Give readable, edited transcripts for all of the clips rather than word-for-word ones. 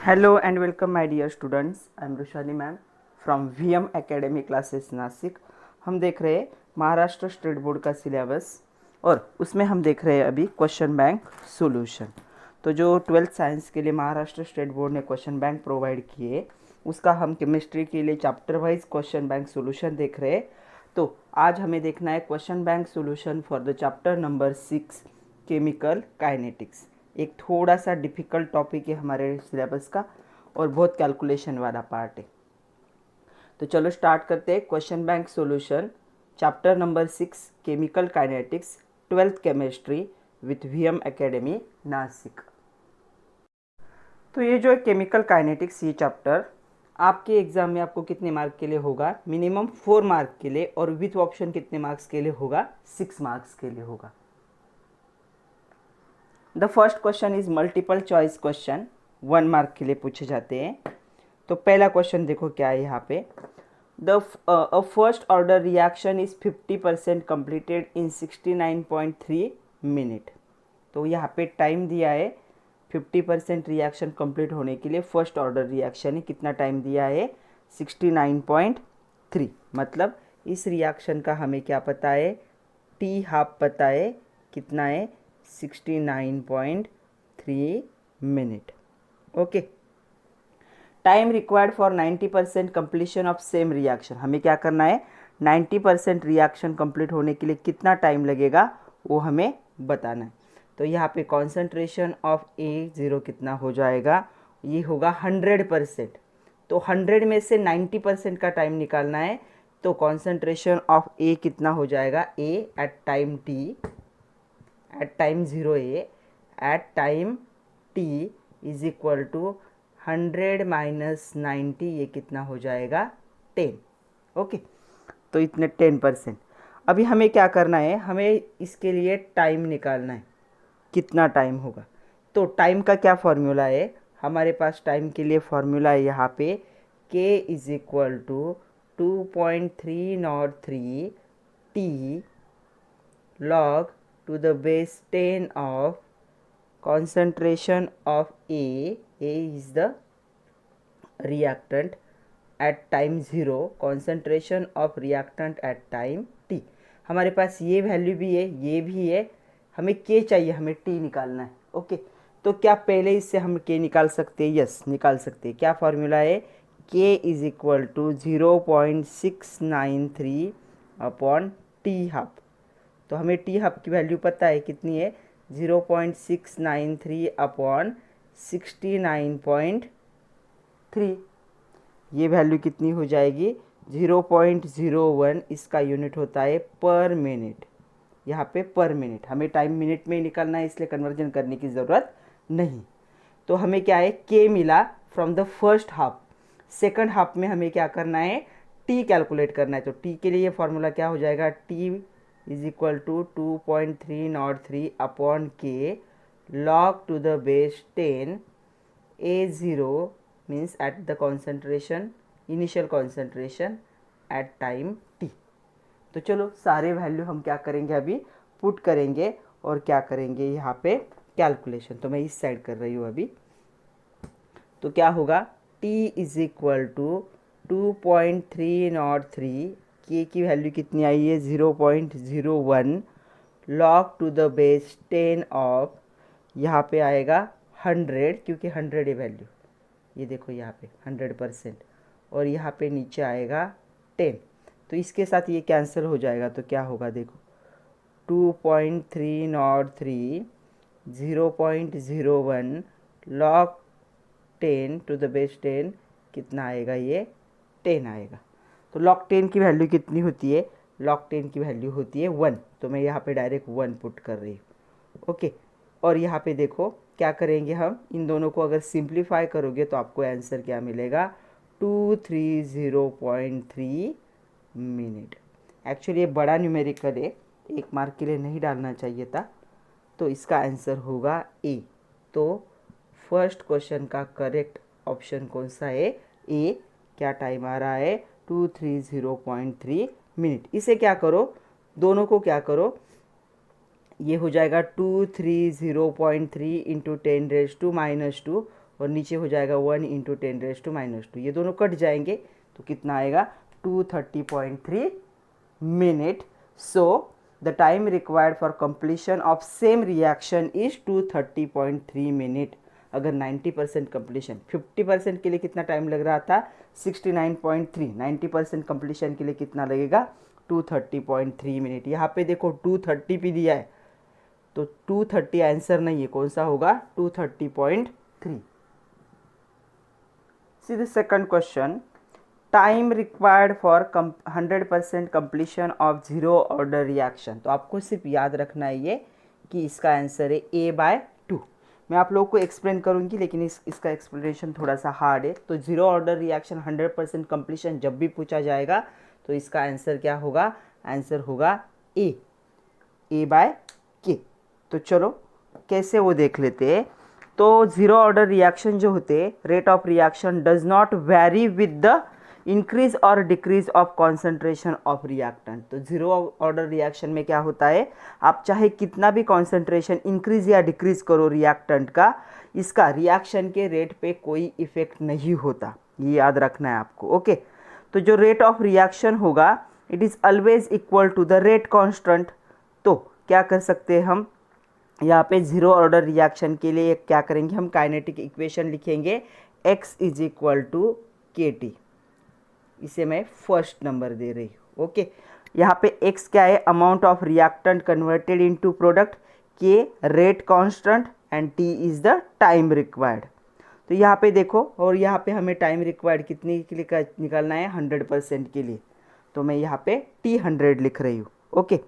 Hello and welcome my dear students. I am Rushali ma'am from VM Academy Classes Nashik. हम देख रहे हैं Maharashtra state board का syllabus और उसमें हम देख रहे हैं अभी क्वेश्चन बैंक सॉल्यूशन. तो जो 12th साइंस के लिए महाराष्ट्र स्टेट बोर्ड ने क्वेश्चन बैंक प्रोवाइड किए उसका हम केमिस्ट्री के लिए chapter wise question bank solution देख रहे हैं. तो आज हमें देखना है question bank solution for the chapter number 6 chemical kinetics. एक थोड़ा सा डिफ़िकल्ट टॉपिक है हमारे सिलेबस का और बहुत कैलकुलेशन वाला पार्ट है. तो चलो स्टार्ट करते हैं. Question bank solution chapter number 6 chemical kinetics 12th chemistry with VM academy Nashik. तो ये जो है केमिकल काइनेटिक्स ये चैप्टर आपके एग्जाम में आपको कितने मार्क के लिए होगा? मिनिमम 4 मार्क के लिए और विथ ऑप्शन कितने मार्क्स के लिए होगा? 6 मार्क्स के लिए होगा. The first question is multiple choice question, 1 mark के लिए पूछे जाते हैं. तो पहला क्वेश्चन देखो क्या है यहाँ पे. The first order reaction is 50% completed in 69.3 minute. तो यहाँ पे टाइम दिया है 50% रिएक्शन कंप्लीट होने के लिए. फर्स्ट ऑर्डर रिएक्शन है, कितना टाइम दिया है? 69.3. मतलब इस रिएक्शन का हमें क्या पता है? टी हाफ पता है, कितना है? 69.3 minute. Okay. Time required for 90% completion of same reaction. हमें क्या करना है? 90% रिएक्शन कंप्लीट होने के लिए कितना टाइम लगेगा वो हमें बताना है. तो यहाँ पे कॉन्सेंट्रेशन ऑफ A0 कितना हो जाएगा? ये होगा 100%. तो 100 में से 90% का टाइम निकालना है. तो कॉन्सेंट्रेशन ऑफ A कितना हो जाएगा? A at time T at time 0A at time T is equal to 100 minus 90. ये कितना हो जाएगा? 10. ओके. तो इतने 10%. अभी हमें क्या करना है? हमें इसके लिए टाइम निकालना है. कितना टाइम होगा? तो टाइम का क्या फॉर्मूला है हमारे पास? टाइम के लिए फॉर्मूला है यहाँ पे K is equal to 2.303 T log to the base 10 of concentration of A is the reactant at time 0, concentration of reactant at time T. हमारे पास ये वैल्यू भी है, ये भी है. हमें K चाहिए, हमें T निकालना है. ओके. तो क्या पहले इससे हम K निकाल सकते हैं? यस, निकाल सकते हैं. क्या फॉर्मूला है? K is equal to 0.693 upon T half. तो हमें टी हाफ की वैल्यू पता है कितनी है? 0.693 अपॉन 69.3. 3। ये वैल्यू कितनी हो जाएगी 0.01, इसका यूनिट होता है पर मिनट। यहाँ पे पर मिनट, हमें टाइम मिनट में ही निकालना है इसलिए कन्वर्जन करने की ज़रूरत नहीं। तो हमें क्या है के मिला from the first half. Second half में हमें क्या करना है टी कैलकुलेट करना है। तो टी के लिए फॉर्मूला क्या हो जाएगा T is equal to 2.303 upon K log to the base 10 A0 means at the concentration initial concentration at time t। तो चलो सारे वैल्यू हम क्या करेंगे अभी पुट करेंगे और क्या करेंगे यहाँ पे कैलकुलेशन। तो मैं इस साइड कर रही हूँ अभी। तो क्या होगा t इज इक्वल टू 2.303, के की वैल्यू कितनी आई है 0.01 log to the base 10 of, यहाँ पे आएगा 100 क्योंकि 100 है वैल्यू, ये देखो यहाँ पे 100%, और यहाँ पे नीचे आएगा 10। तो इसके साथ ये कैंसिल हो जाएगा। तो क्या होगा देखो 2.303 0.01 log 10 टू द बेस 10 कितना आएगा ये 10 आएगा। तो log 10 की वैल्यू कितनी होती है log 10 की वैल्यू होती है 1। तो मैं यहाँ पे डायरेक्ट 1 पुट कर रही हूँ। ओके, और यहाँ पे देखो क्या करेंगे हम, इन दोनों को अगर सिंप्लीफाई करोगे तो आपको आंसर क्या मिलेगा 230.3 मिनट। एक्चुअली ये बड़ा न्यूमेरिकल है, 1 मार्क के लिए नहीं डालना चाहिए था। तो इसका आंसर होगा ए। तो फर्स्ट क्वेश्चन का करेक्ट ऑप्शन कौन सा है ए। क्या टाइम आ रहा है 230.3 मिनट। इसे क्या करो, दोनों को क्या करो, ये हो जाएगा 230.3 इंटू 10⁻⁻2 और नीचे हो जाएगा 1 इंटू 10⁻⁻2। ये दोनों कट जाएंगे तो कितना आएगा 230.3 minute. So the time required for completion of same reaction is 230.3 minute. अगर 90% कंप्लीशन, 50% के लिए कितना टाइम लग रहा था 69.3, 90% कंप्लीशन के लिए कितना लगेगा 230.3 मिनट। यहाँ पे देखो 230 भी दिया है, तो 230 आंसर नहीं है, कौन सा होगा 230.3। See the second question, time required for 100% completion of zero order reaction. तो आपको सिर्फ याद रखना है ये कि इसका आंसर है A/2। मैं आप लोगों को एक्सप्लेन करूंगी लेकिन इसका एक्सप्लेनेशन थोड़ा सा हार्ड है। तो जीरो ऑर्डर रिएक्शन 100% कंप्लीशन जब भी पूछा जाएगा तो इसका आंसर क्या होगा, आंसर होगा A/K। तो चलो कैसे वो देख लेते हैं। तो जीरो ऑर्डर रिएक्शन जो होते हैं, rate of reaction does not vary with the increase और decrease of concentration of reactant. तो जीरो ऑर्डर रिएक्शन में क्या होता है, आप चाहे कितना भी कॉन्सेंट्रेशन इंक्रीज या डिक्रीज करो रिएक्टेंट का, इसका रिएक्शन के रेट पे कोई इफेक्ट नहीं होता, ये याद रखना है आपको। ओके, तो जो रेट ऑफ रिएक्शन होगा it is always equal to the rate constant. तो क्या कर सकते हैं हम यहाँ पे जीरो ऑर्डर रिएक्शन के लिए क्या करेंगे, हम काइनेटिक इक्वेशन लिखेंगे x is equal to KT। इसे मैं फर्स्ट नंबर दे रही हूँ। ओके, यहाँ पे x क्या है, amount of reactant converted into product, k rate constant and t is the time required. तो यहाँ पे देखो, और यहाँ पे हमें टाइम रिक्वायर्ड कितने के लिए निकालना है 100% के लिए। तो मैं यहाँ पे T100 लिख रही हूँ। ओके,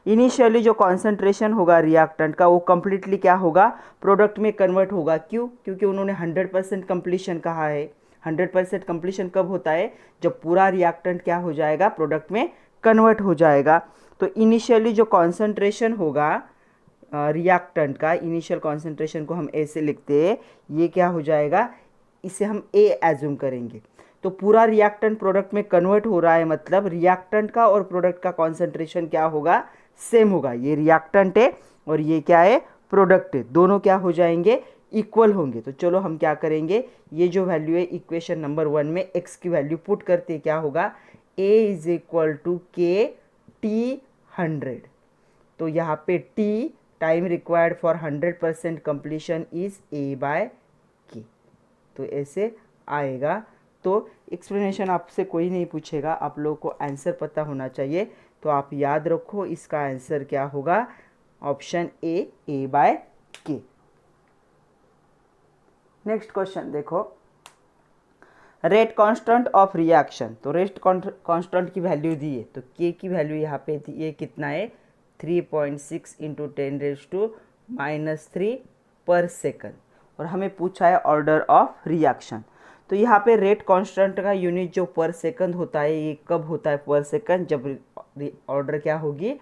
इनिशियली जो कॉन्सेंट्रेशन होगा रिएक्टेंट का वो कम्प्लीटली क्या होगा, प्रोडक्ट में कन्वर्ट होगा। क्यों, क्योंकि उन्होंने 100% कंप्लीशन कहा है। 100% कंप्लीशन कब होता है, जब पूरा रिएक्टेंट क्या हो जाएगा, प्रोडक्ट में कन्वर्ट हो जाएगा। तो इनिशियली जो कॉन्सेंट्रेशन होगा रिएक्टेंट का, इनिशियल कॉन्सेंट्रेशन को हम ऐसे लिखते हैं, ये क्या हो जाएगा, इसे हम A एज्यूम करेंगे। तो पूरा रिएक्टेंट प्रोडक्ट में कन्वर्ट हो रहा है, मतलब रिएक्टेंट का और प्रोडक्ट का कॉन्सेंट्रेशन क्या होगा, सेम होगा। ये रिएक्टेंट है और ये क्या है, प्रोडक्ट है, दोनों क्या हो जाएंगे, इक्वल होंगे। तो चलो हम क्या करेंगे, ये जो वैल्यू है इक्वेशन नंबर 1 में x की वैल्यू पुट करते क्या होगा, A is equal to K T100। तो यहाँ पे T time required for 100% completion is A/K। तो ऐसे आएगा। तो एक्सप्लेनेशन आपसे कोई नहीं पूछेगा, आप लोगों को आंसर पता होना चाहिए। तो आप याद रखो इसका आंसर क्या होगा, ऑप्शन ए A/K। नेक्स्ट क्वेश्चन देखो, रेट कांस्टेंट ऑफ रिएक्शन, तो रेट कांस्टेंट की वैल्यू दी है, तो के की वैल्यू यहाँ पे ये कितना है 3.6 इंटू 10⁻³ पर सेकंड, और हमें पूछा है ऑर्डर ऑफ रिएक्शन। तो यहाँ पे रेट कांस्टेंट का यूनिट जो पर सेकंड होता है, ये कब होता है पर सेकंड, जब ऑर्डर क्या होगी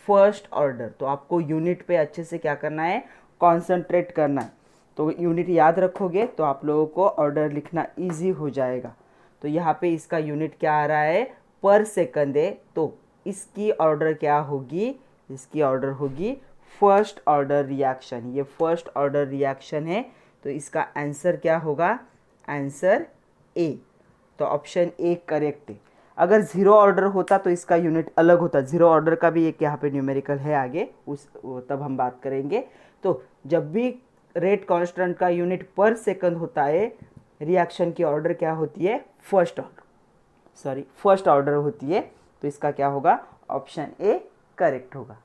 फर्स्ट ऑर्डर। तो आपको यूनिट पे अच्छे से क्या करना है, कॉन्सेंट्रेट करना है। तो यूनिट याद रखोगे तो आप लोगों को ऑर्डर लिखना इजी हो जाएगा। तो यहाँ पे इसका यूनिट क्या आ रहा है पर सेकंड है, तो इसकी ऑर्डर क्या होगी, इसकी ऑर्डर होगी फर्स्ट ऑर्डर रिएक्शन। ये फर्स्ट ऑर्डर रिएक्शन है, तो इसका आंसर क्या होगा, आंसर ए। तो ऑप्शन ए करेक्ट है। अगर जीरो ऑर्डर होता तो इसका यूनिट अलग होता, जीरो ऑर्डर का भी एक यहाँ पे न्यूमेरिकल है आगे, तब हम बात करेंगे। तो जब भी रेट कांस्टेंट का यूनिट पर सेकंड होता है, रिएक्शन की ऑर्डर क्या होती है फर्स्ट ऑर्डर होती है। तो इसका क्या होगा, ऑप्शन ए करेक्ट होगा।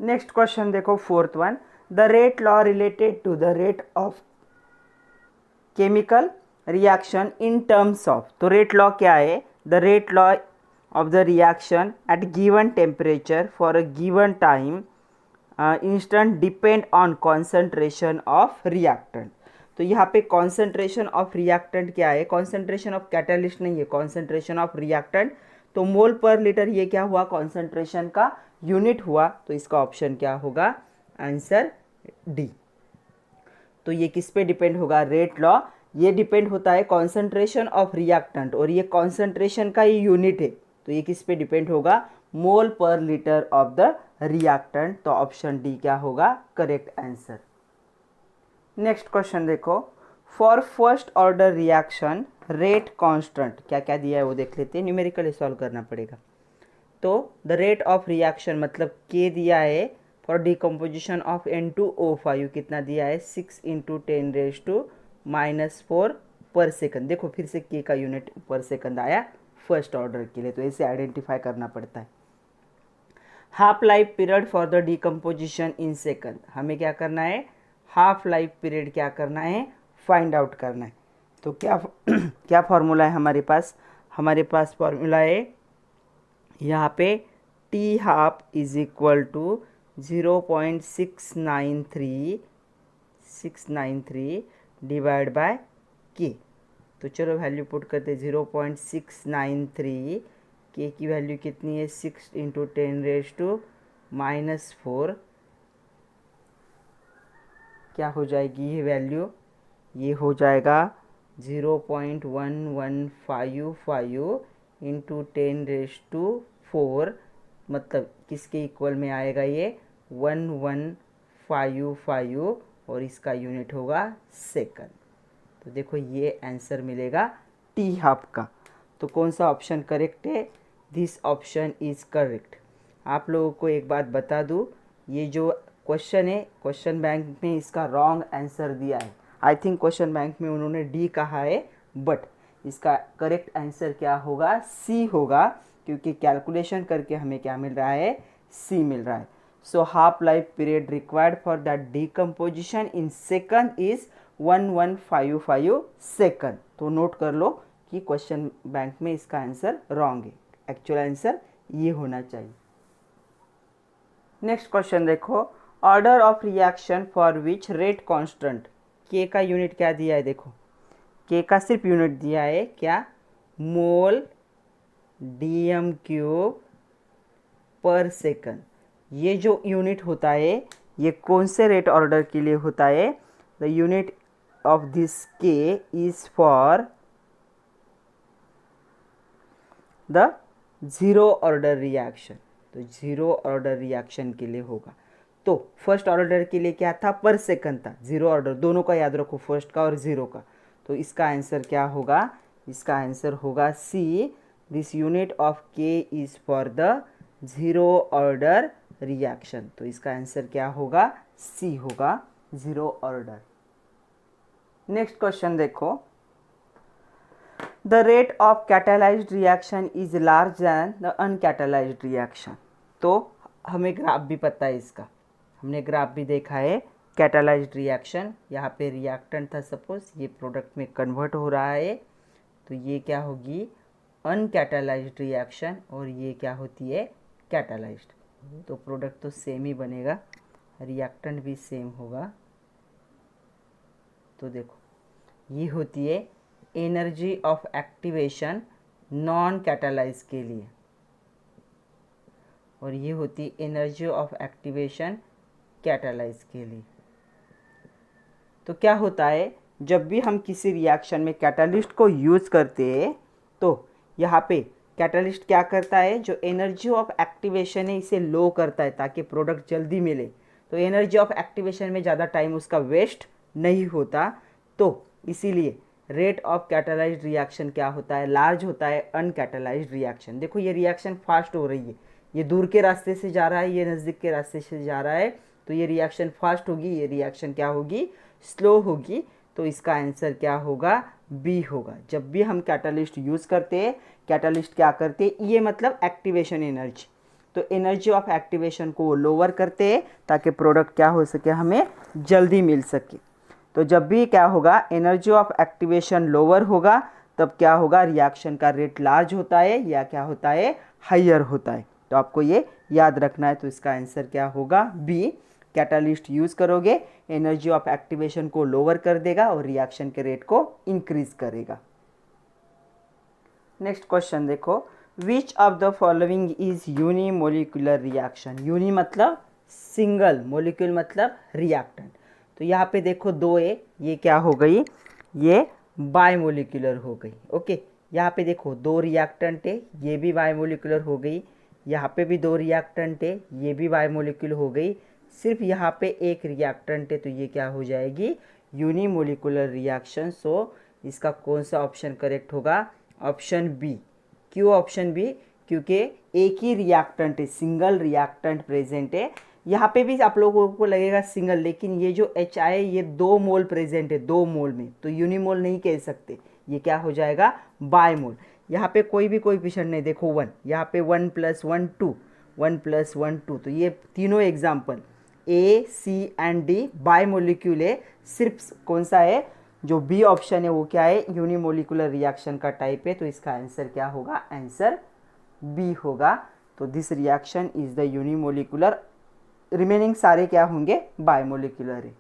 नेक्स्ट क्वेश्चन देखो, fourth one, the rate law related to the rate of chemical reaction in terms of. तो रेट लॉ क्या है, the rate law of the reaction at given temperature for a given time instant depend on concentration of reactant. तो यहाँ पे concentration of reactant क्या है, concentration of catalyst नहीं है, कॉन्सेंट्रेशन ऑफ रिएक्टेंट। तो मोल पर लीटर ये क्या हुआ, कॉन्सेंट्रेशन का यूनिट हुआ। तो इसका ऑप्शन क्या होगा, आंसर डी। तो ये किस पे डिपेंड होगा, रेट लॉ ये डिपेंड होता है कॉन्सेंट्रेशन ऑफ रिएक्टेंट, और ये कॉन्सेंट्रेशन का ही यूनिट है। तो ये किस पे डिपेंड होगा, मोल पर लीटर ऑफ द रिएक्टेंट। तो ऑप्शन डी क्या होगा करेक्ट आंसर। नेक्स्ट क्वेश्चन देखो, for first order reaction rate constant, क्या क्या दिया है वो देख लेते हैं, न्यूमेरिकली सॉल्व करना पड़ेगा। तो द रेट ऑफ रिएक्शन मतलब के दिया है, फॉर डिकम्पोजिशन ऑफ N2O5 कितना दिया है 6 इंटू 10⁻⁻4 पर सेकंड। देखो फिर से के का यूनिट पर सेकंड आया फर्स्ट ऑर्डर के लिए, तो ऐसे आइडेंटिफाई करना पड़ता है। Half life period for the decomposition in second, हमें क्या करना है, हाफ लाइफ पीरियड क्या करना है, फाइंड आउट करना है। तो क्या क्या फॉर्मूला है हमारे पास फॉर्मूला है यहाँ पे T half is equal to 0.693 divide by K. तो चलो वैल्यू पुट करते, 0.693, के की वैल्यू कितनी है 6 इंटू 10⁻⁻4, क्या हो जाएगी ये वैल्यू, ये हो जाएगा 0.1155 इंटू 10⁻4, मतलब किसके इक्वल में आएगा ये 1155, और इसका यूनिट होगा सेकंड। तो देखो ये आंसर मिलेगा टी हाफ का। तो कौन सा ऑप्शन करेक्ट है, दिस ऑप्शन इज करेक्ट। आप लोगों को एक बात बता दूँ, ये जो क्वेश्चन है क्वेश्चन बैंक में इसका रॉन्ग आंसर दिया है। आई थिंक क्वेश्चन बैंक में उन्होंने डी कहा है, बट इसका करेक्ट आंसर क्या होगा, सी होगा, क्योंकि कैलकुलेशन करके हमें क्या मिल रहा है, सी मिल रहा है। So half life period required for that decomposition in second is 1155 second. तो नोट कर लो कि क्वेश्चन बैंक में इसका आंसर रॉन्ग है, एक्चुअल आंसर ये होना चाहिए। नेक्स्ट क्वेश्चन देखो, order of reaction for which rate constant, के का यूनिट क्या दिया है, देखो के का सिर्फ यूनिट दिया है क्या, मोल DM³ पर सेकंड। ये जो यूनिट होता है ये कौन से रेट ऑर्डर के लिए होता है, द यूनिट ऑफ दिस के is for the zero order reaction. तो जीरो ऑर्डर रिएक्शन के लिए होगा। तो फर्स्ट ऑर्डर के लिए क्या था, पर सेकंड था, जीरो ऑर्डर दोनों का याद रखो, फर्स्ट का और जीरो का। तो इसका आंसर क्या होगा, इसका आंसर होगा C, this unit of K is for the zero order reaction. तो इसका आंसर क्या होगा, सी होगा, जीरो ऑर्डर। नेक्स्ट क्वेश्चन देखो, the rate of catalysed reaction is large than the uncatalysed reaction. तो हमें ग्राफ भी पता है इसका, हमने ग्राफ भी देखा है, कैटालाइज्ड रिएक्शन, यहाँ पे रिएक्टेंट था सपोज, ये प्रोडक्ट में कन्वर्ट हो रहा है, तो ये क्या होगी अनकैटालाइज्ड रिएक्शन, और ये क्या होती है कैटालाइज्ड। तो प्रोडक्ट तो सेम ही बनेगा, रिएक्टेंट भी सेम होगा। तो देखो ये होती है energy of activation non catalyse के लिए, और ये होती है एनर्जी ऑफ एक्टिवेशन कैटालाइज के लिए। तो क्या होता है जब भी हम किसी रिएक्शन में कैटालिस्ट को यूज़ करते हैं तो यहाँ पे कैटालिस्ट क्या करता है, जो एनर्जी ऑफ एक्टिवेशन है इसे लो करता है ताकि प्रोडक्ट जल्दी मिले। तो एनर्जी ऑफ एक्टिवेशन में ज़्यादा टाइम उसका वेस्ट नहीं होता, तो इसीलिए रेट ऑफ कैटालाइज्ड रिएक्शन क्या होता है, लार्ज होता है अनकैटालाइज्ड रिएक्शन। देखो ये रिएक्शन फास्ट हो रही है, ये दूर के रास्ते से जा रहा है, ये नज़दीक के रास्ते से जा रहा है, तो ये रिएक्शन फास्ट होगी, ये रिएक्शन क्या होगी स्लो होगी। तो इसका आंसर क्या होगा बी होगा। जब भी हम कैटालिस्ट यूज़ करते हैं, कैटालिस्ट क्या करते हैं, ये मतलब एक्टिवेशन एनर्जी, तो एनर्जी ऑफ एक्टिवेशन को लोअर करते हैं ताकि प्रोडक्ट क्या हो सके हमें जल्दी मिल सके। तो जब भी क्या होगा एनर्जी ऑफ एक्टिवेशन लोअर होगा तब क्या होगा रिएक्शन का रेट लार्ज होता है या क्या होता है हायर होता है। तो आपको ये याद रखना है। तो इसका आंसर क्या होगा बी, कैटालिस्ट यूज़ करोगे एनर्जी ऑफ एक्टिवेशन को लोअर कर देगा और रिएक्शन के रेट को इंक्रीज करेगा। नेक्स्ट क्वेश्चन देखो, which of the following is unimolecular reaction. Uni मतलब सिंगल, मोलिक्यूल मतलब रिएक्टेंट। तो यहाँ पे देखो दो है, ये क्या हो गई, ये बायमोलिकुलर हो गई। ओके, यहाँ पे देखो दो रिएक्टेंट है, ये भी बायमोलिकुलर हो गई, यहाँ पे भी दो रिएक्टेंट है, ये भी बायमोलिकुलर हो गई। सिर्फ यहाँ पे एक रिएक्टेंट है, तो ये क्या हो जाएगी यूनिमोलिकुलर रिएक्शन। सो इसका कौन सा ऑप्शन करेक्ट होगा, ऑप्शन बी। क्यों ऑप्शन बी, क्योंकि एक ही रिएक्टेंट है, सिंगल रिएक्टेंट प्रेजेंट है। यहाँ पे भी आप लोगों को लगेगा सिंगल, लेकिन ये जो एच आई ये 2 मोल प्रेजेंट है, 2 मोल में, तो यूनिमोल नहीं कह सकते, ये क्या हो जाएगा बायमोल। यहाँ पे कोई भी कोएफिशिएंट नहीं, देखो 1, यहाँ पे 1 + 1 2, 1 + 1 2, तो ये तीनों example a c and d bimolecule है। सिर्फ कौन सा है, जो बी ऑप्शन है वो क्या है यूनिमोलिकुलर रिएक्शन का टाइप है। तो इसका आंसर क्या होगा, आंसर बी होगा। तो this reaction is the unimolecular, remaining सारे क्या होंगे बायमोलिकुलर है।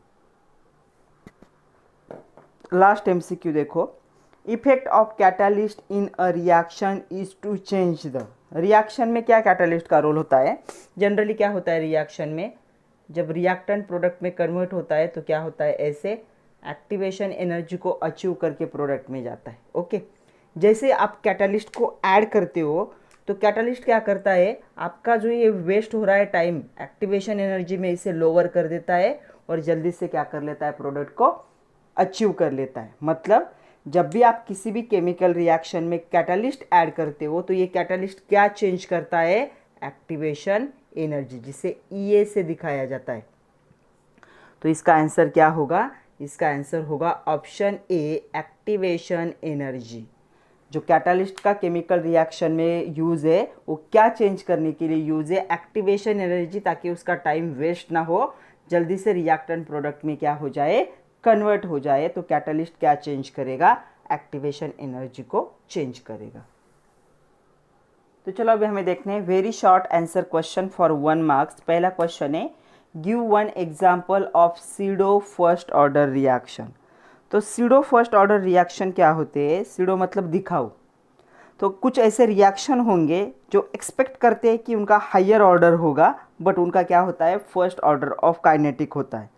लास्ट एमसीक्यू देखो, effect of catalyst in a reaction is to change the. Reaction में क्या कैटालिस्ट का रोल होता है, जनरली क्या होता है रिएक्शन में, जब रिएक्टेंट प्रोडक्ट में कन्वर्ट होता है तो क्या होता है ऐसे एक्टिवेशन एनर्जी को अचीव करके प्रोडक्ट में जाता है। ओके, जैसे आप कैटालिस्ट को ऐड करते हो तो कैटालिस्ट क्या करता है, आपका जो ये वेस्ट हो रहा है टाइम एक्टिवेशन एनर्जी में, इसे लोअर कर देता है और जल्दी से क्या कर लेता है प्रोडक्ट को अचीव कर लेता है। मतलब जब भी आप किसी भी केमिकल रिएक्शन में कैटालिस्ट ऐड करते हो तो ये कैटालिस्ट क्या चेंज करता है, एक्टिवेशन एनर्जी, जिसे ई से दिखाया जाता है। तो इसका आंसर क्या होगा, इसका आंसर होगा ऑप्शन ए, एक्टिवेशन एनर्जी। जो कैटालिस्ट का केमिकल रिएक्शन में यूज़ है वो क्या चेंज करने के लिए यूज़ है, एक्टिवेशन एनर्जी, ताकि उसका टाइम वेस्ट ना हो, जल्दी से रिएक्टेंट प्रोडक्ट में क्या हो जाए कन्वर्ट हो जाए। तो कैटालिस्ट क्या चेंज करेगा, एक्टिवेशन एनर्जी को चेंज करेगा। तो चलो अभी हमें देखने हैं very short answer question for 1 marks. पहला क्वेश्चन है, give 1 example of pseudo first order reaction. तो सीडो फर्स्ट ऑर्डर रिएक्शन क्या होते हैं, सीडो मतलब दिखाओ। तो कुछ ऐसे रिएक्शन होंगे जो एक्सपेक्ट करते हैं कि उनका हायर ऑर्डर होगा, बट उनका क्या होता है फर्स्ट ऑर्डर ऑफ काइनेटिक होता है।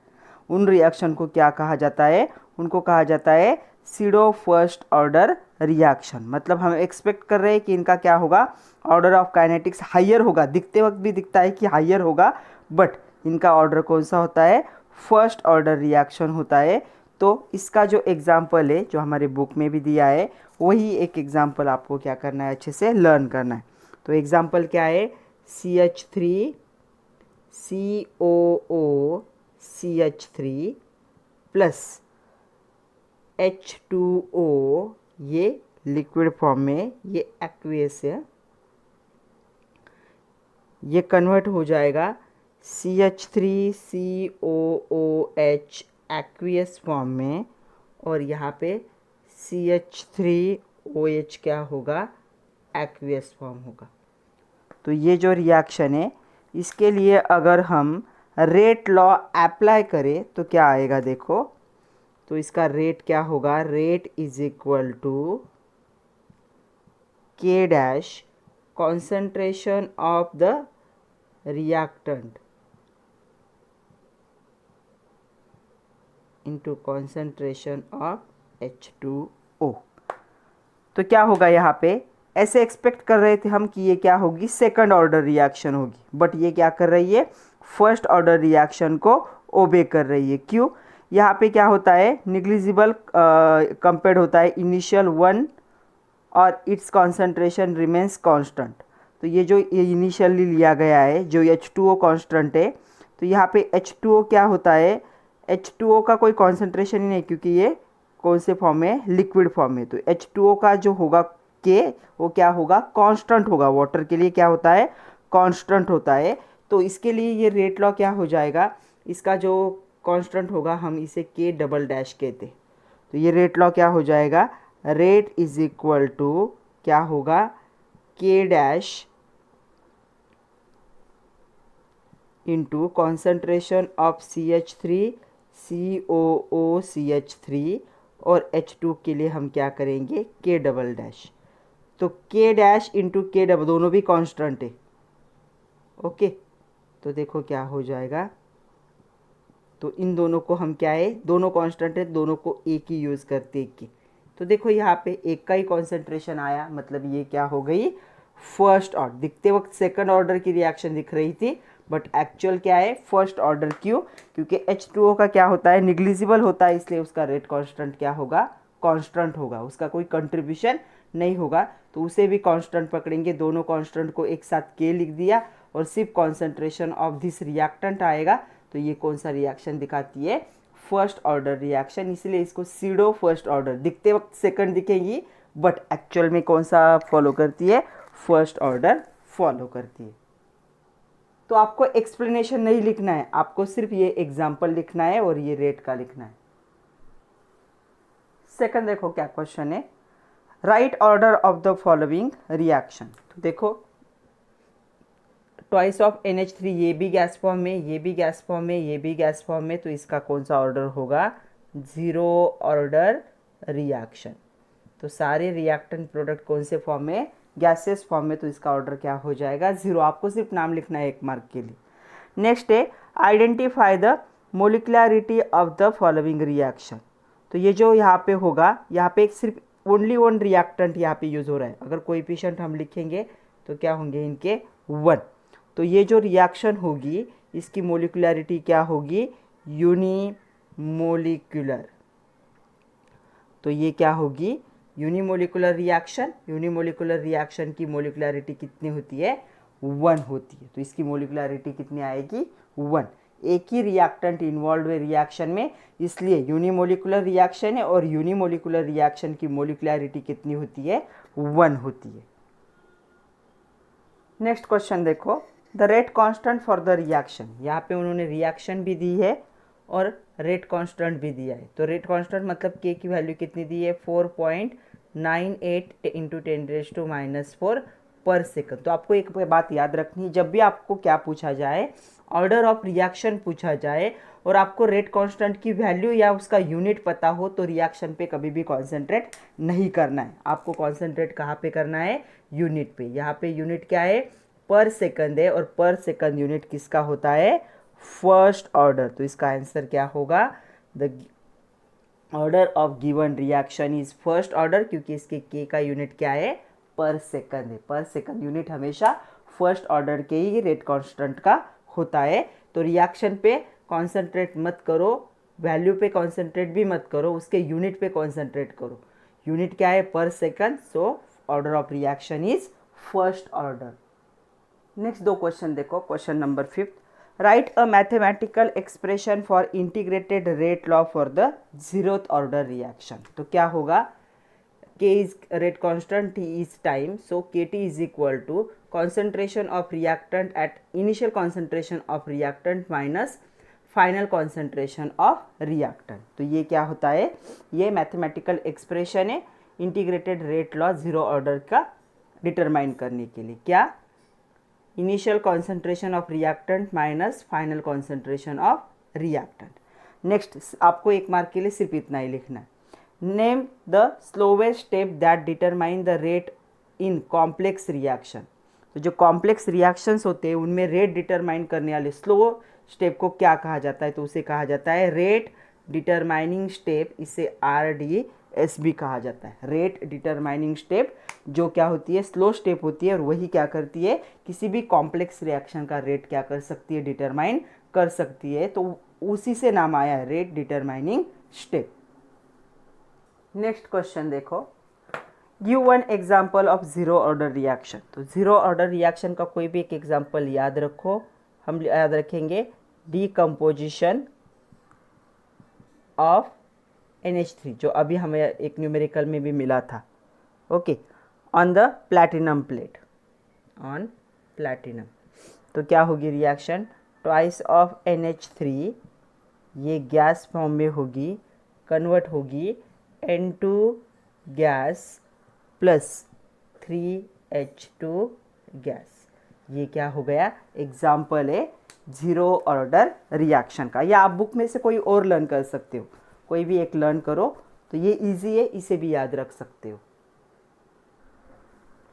उन रिएक्शन को क्या कहा जाता है, उनको कहा जाता है सीडो फर्स्ट ऑर्डर रिएक्शन। मतलब हम एक्सपेक्ट कर रहे हैं कि इनका क्या होगा, ऑर्डर ऑफ काइनेटिक्स हायर होगा, दिखते वक्त भी दिखता है कि हायर होगा, बट इनका ऑर्डर कौन सा होता है, फर्स्ट ऑर्डर रिएक्शन होता है। तो इसका जो एग्जाम्पल है जो हमारे बुक में भी दिया है, वही एक एग्जाम्पल आपको क्या करना है, अच्छे से लर्न करना है। तो एग्जाम्पल क्या है, CH3 COO CH3 plus H2O, ये लिक्विड फॉर्म में, ये एक्वियस है, ये कन्वर्ट हो जाएगा CH3COOH एक्वियस फॉर्म में, और यहाँ पे CH3OH क्या होगा, एक्वियस फॉर्म होगा। तो ये जो रिएक्शन है इसके लिए अगर हम रेट लॉ अप्लाई करें तो क्या आएगा देखो। तो इसका रेट क्या होगा, rate is equal to K dash concentration of the reactant into concentration of H2O। तो क्या होगा यहाँ पे, ऐसे एक्सपेक्ट कर रहे थे हम कि ये क्या होगी, सेकंड ऑर्डर रिएक्शन होगी, बट ये क्या कर रही है, फर्स्ट ऑर्डर रिएक्शन को ओबे कर रही है। क्यों, यहाँ पे क्या होता है, निग्लिजिबल कंपेयर्ड होता है इनिशियल 1 और इट्स कॉन्सेंट्रेशन रिमेंस कांस्टेंट। तो ये जो ये इनिशियली लिया गया है जो H2O कांस्टेंट है, तो यहाँ पे H2O क्या होता है, H2O का कोई कॉन्सेंट्रेशन ही नहीं, क्योंकि ये कौन से फॉर्म में, लिक्विड फॉर्म में। तो H2O का जो होगा K वो क्या होगा, कांस्टेंट होगा। वाटर के लिए क्या होता है, कांस्टेंट होता है। तो इसके लिए ये रेट लॉ क्या हो जाएगा, इसका जो कांस्टेंट होगा हम इसे K डबल डैश कहते। तो ये रेट लॉ क्या हो जाएगा, रेट इज इक्वल टू क्या होगा, K dash into concentration of CH3COOCH3 और H2 के लिए हम क्या करेंगे, K डबल डैश। तो K dash into K double दोनों भी कांस्टेंट है। ओके, तो देखो क्या हो जाएगा, तो इन दोनों को हम क्या है, दोनों कांस्टेंट है, दोनों को एक ही यूज़ करते एक की। तो देखो यहाँ पे एक का ही कॉन्सेंट्रेशन आया, मतलब ये क्या हो गई, फर्स्ट ऑर्डर। दिखते वक्त सेकंड ऑर्डर की रिएक्शन दिख रही थी, बट एक्चुअल क्या है, फर्स्ट ऑर्डर। क्यों, क्योंकि H2O का क्या होता है, निग्लिजिबल होता है, इसलिए उसका रेट कांस्टेंट क्या होगा, कांस्टेंट होगा, उसका कोई कंट्रीब्यूशन नहीं होगा। तो उसे भी कांस्टेंट पकड़ेंगे, दोनों कांस्टेंट को एक साथ K लिख दिया, और सिर्फ कॉन्सेंट्रेशन ऑफ दिस रिएक्टेंट आएगा। तो ये कौन सा रिएक्शन दिखाती है, फर्स्ट ऑर्डर रिएक्शन, इसलिए इसको सीडो फर्स्ट ऑर्डर। दिखते वक्त सेकंड दिखेगी, बट एक्चुअल में कौन सा फॉलो करती है, फर्स्ट ऑर्डर फॉलो करती है। तो आपको एक्सप्लेनेशन नहीं लिखना है, आपको सिर्फ ये एग्जाम्पल लिखना है और ये रेट का लिखना है। सेकंड देखो क्या क्वेश्चन है, right order of the following reaction. तो देखो ट्वाइस ऑफ NH3, ये भी गैस फॉर्म में, ये भी गैस फॉर्म में, ये भी गैस फॉर्म में, तो इसका कौन सा ऑर्डर होगा, जीरो ऑर्डर रिएक्शन। तो सारे रिएक्टेंट प्रोडक्ट कौन से फॉर्म में, गैसेस फॉर्म में, तो इसका ऑर्डर क्या हो जाएगा, जीरो। आपको सिर्फ नाम लिखना है 1 मार्क के लिए। नेक्स्ट है identify the molecularity of the following reaction. तो ये जो यहाँ पे होगा, यहाँ पे सिर्फ ओनली 1 रिएक्टेंट यहाँ पे यूज़ हो रहा है। अगर कोएफिशिएंट हम लिखेंगे तो क्या होंगे इनके 1। तो ये जो रिएक्शन होगी इसकी मोलिकुलरिटी क्या होगी, यूनिमोलिकुलर। तो ये क्या होगी, यूनिमोलिकुलर रिएक्शन। यूनिमोलिकुलर रिएक्शन की मोलिकुलरिटी कितनी होती है, 1 होती है। तो इसकी मोलिकुलरिटी कितनी आएगी, 1। एक ही रिएक्टेंट इन्वॉल्व है रिएक्शन में, इसलिए यूनिमोलिकुलर रिएक्शन है, और यूनिमोलिकुलर रिएक्शन की मोलिकुलरिटी कितनी होती है, 1 होती है। नेक्स्ट क्वेश्चन देखो, the rate constant for the reaction. यहाँ पे उन्होंने रिएक्शन भी दी है और रेट कांस्टेंट भी दिया है। तो रेट कांस्टेंट मतलब K की वैल्यू कितनी दी है, 4.98 × 10⁻⁻⁴ पर सेकंड। तो आपको एक बात याद रखनी है, जब भी आपको क्या पूछा जाए, ऑर्डर ऑफ रिएक्शन पूछा जाए, और आपको रेट कांस्टेंट की वैल्यू या उसका यूनिट पता हो, तो रिएक्शन पे कभी भी कॉन्सेंट्रेट नहीं करना है। आपको कॉन्सेंट्रेट कहाँ पे करना है, यूनिट पे। यहाँ पे यूनिट क्या है, पर सेकंड है, और पर सेकंड यूनिट किसका होता है, फर्स्ट ऑर्डर। तो इसका आंसर क्या होगा, the order of given reaction is first order, क्योंकि इसके K का यूनिट क्या है, पर सेकंड है। पर सेकंड यूनिट हमेशा फर्स्ट ऑर्डर के ही रेट कांस्टेंट का होता है। तो रिएक्शन पे कॉन्सेंट्रेट मत करो, वैल्यू पे कॉन्सेंट्रेट भी मत करो, उसके यूनिट पे कॉन्सेंट्रेट करो। यूनिट क्या है, per second. So order of reaction is first order. Next 2 question देखो, question number 5, write a mathematical expression for integrated rate law for the 0th order reaction. तो क्या होगा, K K is rate constant, T is time. So Kt is equal to concentration of reactant at initial concentration of reactant minus final concentration of reactant. तो ये क्या होता है, ये mathematical expression है integrated rate law zero order का determine करने के लिए। क्या, initial concentration of reactant minus final concentration of reactant. Next आपको एक मार्क के लिए सिर्फ इतना ही लिखना है। Name the slowest step that determine the rate in complex reaction. तो जो कॉम्प्लेक्स रिएक्शंस होते हैं उनमें रेट डिटरमाइन करने वाले स्लो स्टेप को क्या कहा जाता है, तो उसे कहा जाता है रेट डिटरमाइनिंग स्टेप। इसे RDSB कहा जाता है। रेट डिटरमाइनिंग स्टेप जो क्या होती है, स्लो स्टेप होती है, और वही क्या करती है, किसी भी कॉम्प्लेक्स रिएक्शन का रेट क्या कर सकती है, डिटरमाइन कर सकती है। तो उसी से नाम आया है rate determining step. Next question देखो, give one example of zero order reaction. तो जीरो ऑर्डर रिएक्शन का कोई भी एक एग्जाम्पल याद रखो। हम याद रखेंगे डीकम्पोजिशन ऑफ NH3, जो अभी हमें एक न्यूमेरिकल में भी मिला था। Okay, on the platinum plate, on platinum. तो क्या होगी रिएक्शन, ट्वाइस ऑफ NH3 ये गैस फॉर्म में होगी, कन्वर्ट होगी N2 gas plus 3H2 gas. ये क्या हो गया, एग्जाम्पल है जीरो ऑर्डर रिएक्शन का। या आप बुक में से कोई और लर्न कर सकते हो, कोई भी एक लर्न करो तो ये इजी है, इसे भी याद रख सकते हो।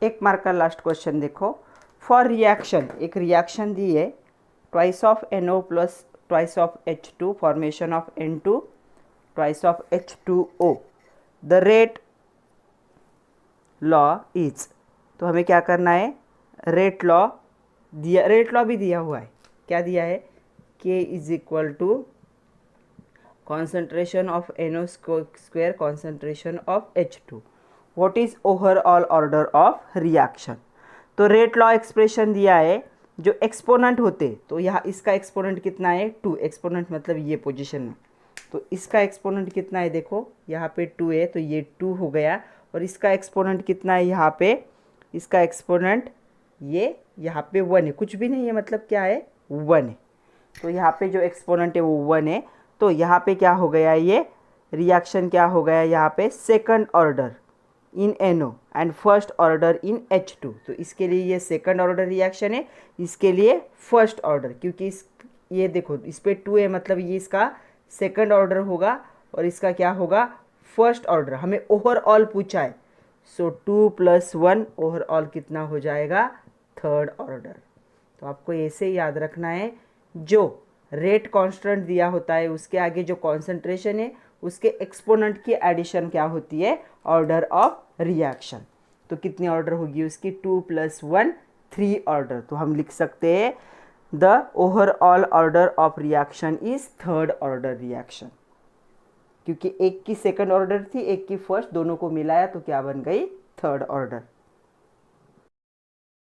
एक मार्क का लास्ट क्वेश्चन देखो, फॉर रिएक्शन, एक रिएक्शन दी है twice of NO plus twice of H2 formation of N2 twice of H2O, the rate law is. तो हमें क्या करना है, रेट लॉ दिया, रेट लॉ भी दिया हुआ है। क्या दिया है, K is equal to concentration of NO square concentration of H2। What is overall order of reaction. तो रेट लॉ एक्सप्रेशन दिया है, जो एक्सपोनेंट होते, तो यहाँ इसका एक्सपोनेंट कितना है 2, एक्सपोनेंट मतलब ये पोजीशन में, तो इसका एक्सपोनेंट कितना है, देखो यहाँ पे 2 है तो ये 2 हो गया, और इसका एक्सपोनेंट कितना है यहाँ पे, इसका एक्सपोनेंट ये यहाँ पे 1 है, कुछ भी नहीं है मतलब क्या है 1 है। तो यहाँ पे जो एक्सपोनेंट है वो 1 है। तो यहाँ पे क्या हो गया, ये रिएक्शन क्या हो गया, यहाँ पे second order in NO and first order in H2। तो इसके लिए ये सेकंड ऑर्डर रिएक्शन है, इसके लिए फर्स्ट ऑर्डर, क्योंकि इस ये देखो इस पे 2 है मतलब ये इसका सेकंड ऑर्डर होगा, और इसका क्या होगा फर्स्ट ऑर्डर। हमें ओवरऑल पूछा है, सो 2 + 1 ओवरऑल कितना हो जाएगा, थर्ड ऑर्डर। तो आपको ऐसे याद रखना है, जो रेट कांस्टेंट दिया होता है उसके आगे जो कॉन्सेंट्रेशन है उसके एक्सपोनेंट की एडिशन क्या होती है, ऑर्डर ऑफ रिएक्शन। तो कितनी ऑर्डर होगी उसकी, 2 + 1 3 ऑर्डर। तो हम लिख सकते हैं the overall order of reaction is third order reaction, क्योंकि एक की सेकंड ऑर्डर थी, एक की फर्स्ट, दोनों को मिलाया तो क्या बन गई, थर्ड ऑर्डर।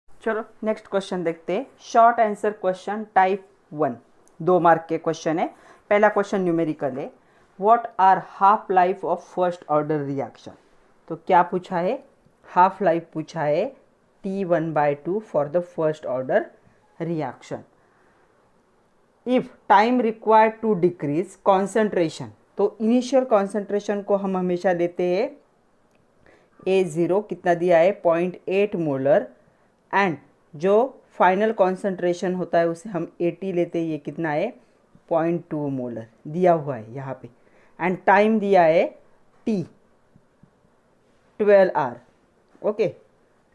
चलो नेक्स्ट क्वेश्चन देखते हैं, short answer question type 1, 2 mark के क्वेश्चन है। पहला क्वेश्चन न्यूमेरिकल है, what are half life of first order reaction. तो क्या पूछा है, हाफ लाइफ पूछा है T1/2 for the first order reaction. If time required to decrease concentration, तो इनिशियल कॉन्सेंट्रेशन को हम हमेशा लेते हैं A0, कितना दिया है 0.8 मोलर, एंड जो फाइनल कॉन्सेंट्रेशन होता है उसे हम 80 लेते हैं, ये कितना है 0.2 मोलर दिया हुआ है यहाँ पे, एंड टाइम दिया है T 12 hour. Okay,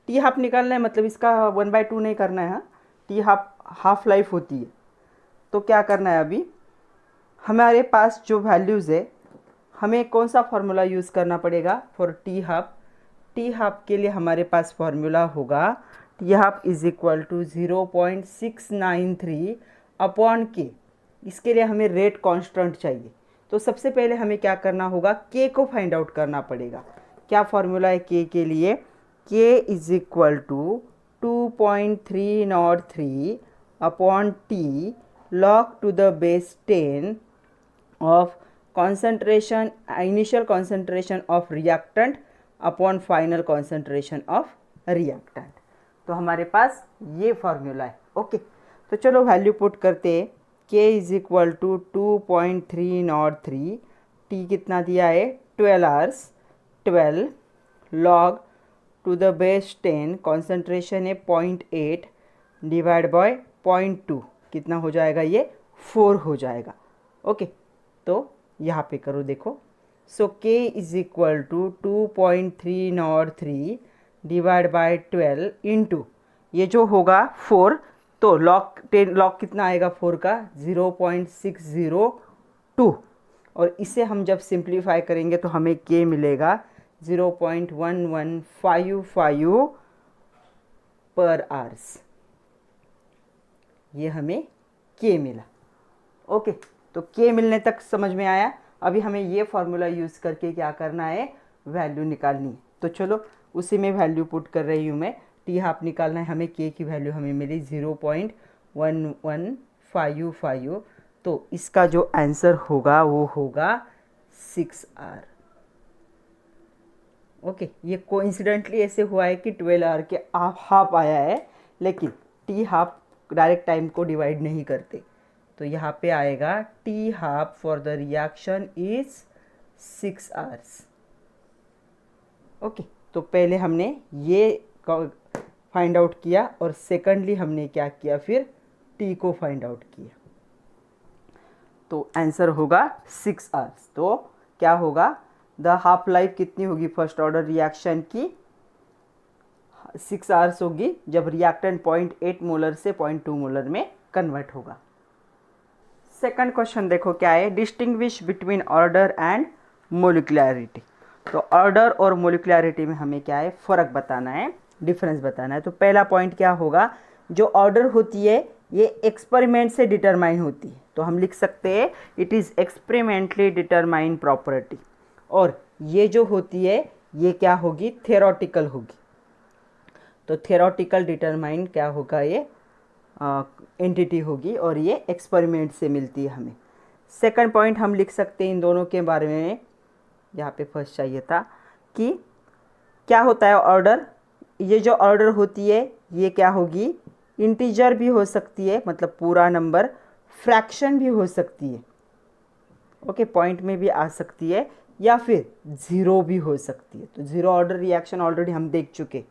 T half निकालना है, मतलब इसका 1/2 नहीं करना है। हाँ, T हाफ लाइफ होती है। तो क्या करना है, अभी हमारे पास जो वैल्यूज़ है हमें कौन सा फार्मूला यूज़ करना पड़ेगा for T half. T half के लिए हमारे पास फार्मूला होगा T half is equal to 0.693 upon K। इसके लिए हमें रेट कांस्टेंट चाहिए, तो सबसे पहले हमें क्या करना होगा, K को फाइंड आउट करना पड़ेगा। क्या फार्मूला है K के लिए, K is equal to 2.303 upon T log to the base 10 of concentration, initial concentration of reactant upon final concentration of reactant. तो हमारे पास ये फॉर्मूला है। ओके, तो चलो वैल्यू पुट करते हैं। K is equal to 2.303, T कितना दिया है 12 hours, 12 log to the base 10, concentration है 0.8 डिवाइड बाय 0.2, कितना हो जाएगा ये 4 हो जाएगा। ओके, तो यहाँ पे करो देखो। So K is equal to 2.303 divide by 12 into ये जो होगा 4, तो लॉग 10 लॉग कितना आएगा 4 का 0.602, और इसे हम जब सिंप्लीफाई करेंगे तो हमें K मिलेगा 0.1155 पर आवर्स, ये हमें K मिला। ओके, तो K मिलने तक समझ में आया। अभी हमें ये फॉर्मूला यूज़ करके क्या करना है, वैल्यू निकालनी है। तो चलो उसी में वैल्यू पुट कर रही हूँ मैं। T हाफ निकालना है हमें, K की वैल्यू हमें मिली 0.1155, तो इसका जो आंसर होगा वो होगा 6R। ओके, ये कोइंसिडेंटली ऐसे हुआ है कि 12 आवर के हाफ आया है, लेकिन T हाफ डायरेक्ट टाइम को डिवाइड नहीं करते, तो यहाँ पे आएगा T half for the reaction is 6 hours. Okay, तो पहले हमने ये फाइंड आउट किया, और सेकंडली हमने क्या किया, फिर T को फाइंड आउट किया। तो आंसर होगा 6 आवर्स। तो क्या होगा, द हाफ लाइफ कितनी होगी फर्स्ट ऑर्डर रिएक्शन की, 6 आवर्स होगी, जब रिएक्टेंट 0.8 मोलर से 0.2 मोलर में कन्वर्ट होगा। सेकंड क्वेश्चन देखो क्या है, distinguish between order and molecularity. तो ऑर्डर और मोलिकुलरिटी में हमें क्या है, फ़र्क बताना है, डिफरेंस बताना है। तो पहला पॉइंट क्या होगा, जो ऑर्डर होती है ये एक्सपेरिमेंट से डिटरमाइन होती है, तो हम लिख सकते हैं it is experimentally determine property, और ये जो होती है ये क्या होगी, थ्योरेटिकल होगी। तो थ्योरेटिकल डिटरमाइन क्या होगा, ये एंटिटी होगी, और ये एक्सपेरिमेंट से मिलती है हमें। सेकंड पॉइंट हम लिख सकते हैं इन दोनों के बारे में, यहाँ पे फर्स्ट चाहिए था कि क्या होता है ऑर्डर। ये जो ऑर्डर होती है ये क्या होगी, इंटीजर भी हो सकती है, मतलब पूरा नंबर, फ्रैक्शन भी हो सकती है। ओके, पॉइंट में भी आ सकती है, या फिर ज़ीरो भी हो सकती है। तो ज़ीरो ऑर्डर रिएक्शन ऑलरेडी हम देख चुके,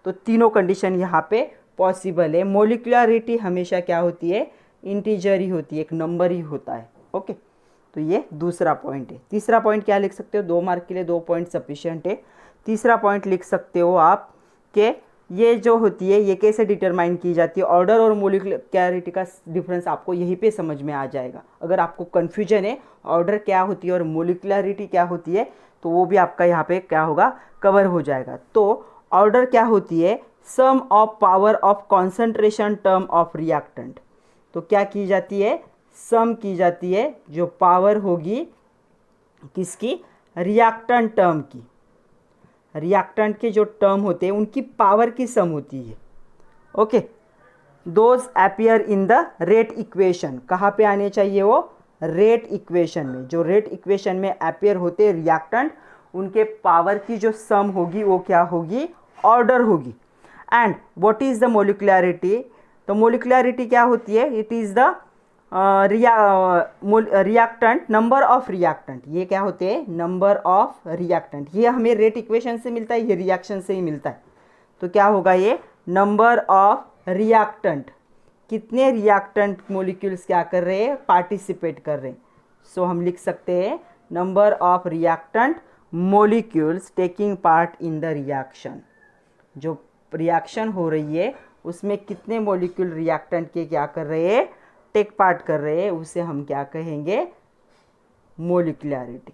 तो तीनों कंडीशन यहाँ पे पॉसिबल है। मोलिकुलरिटी हमेशा क्या होती है, इंटीजर ही होती है, एक नंबर ही होता है। ओके, तो ये दूसरा पॉइंट है। तीसरा पॉइंट क्या लिख सकते हो, 2 मार्क के लिए 2 पॉइंट सफिशिएंट है। तीसरा पॉइंट लिख सकते हो आप कि ये जो होती है ये कैसे डिटरमाइन की जाती है। ऑर्डर और मोलिकुलरिटी का डिफरेंस आपको यहीं पे समझ में आ जाएगा। अगर आपको कन्फ्यूजन है ऑर्डर क्या होती है और मोलिकुलरिटी क्या होती है, तो वो भी आपका यहाँ पे क्या होगा, कवर हो जाएगा। तो ऑर्डर क्या होती है, sum of power of concentration term of reactant. तो क्या की जाती है, सम की जाती है, जो पावर होगी किसकी, रिएक्टेंट टर्म की। रिएक्टेंट के जो टर्म होते हैं उनकी पावर की सम होती है। Okay, those appear in the rate equation. कहाँ पे आने चाहिए वो, रेट इक्वेशन में। जो रेट इक्वेशन में अपीयर होते हैं रिएक्टेंट, उनके पावर की जो सम होगी वो क्या होगी, ऑर्डर होगी। And what is the molecularity, तो मोलिकुलरिटी क्या होती है, it is the reactant, number of reactant. ये क्या होते हैं, नंबर ऑफ रिएक्टेंट। ये हमें रेट इक्वेशन से मिलता है, ये रिएक्शन से ही मिलता है। तो क्या होगा, ये नंबर ऑफ रिएक्टेंट, कितने रिएक्टेंट मोलिक्यूल्स क्या कर रहे हैं, पार्टिसिपेट कर रहे हैं। सो हम लिख सकते हैं number of reactant molecules taking part in the reaction. जो रिएक्शन हो रही है उसमें कितने मोलिक्यूल रिएक्टेंट के क्या कर रहे हैं, टेक पार्ट कर रहे हैं, उसे हम क्या कहेंगे, मोलिकुलरिटी।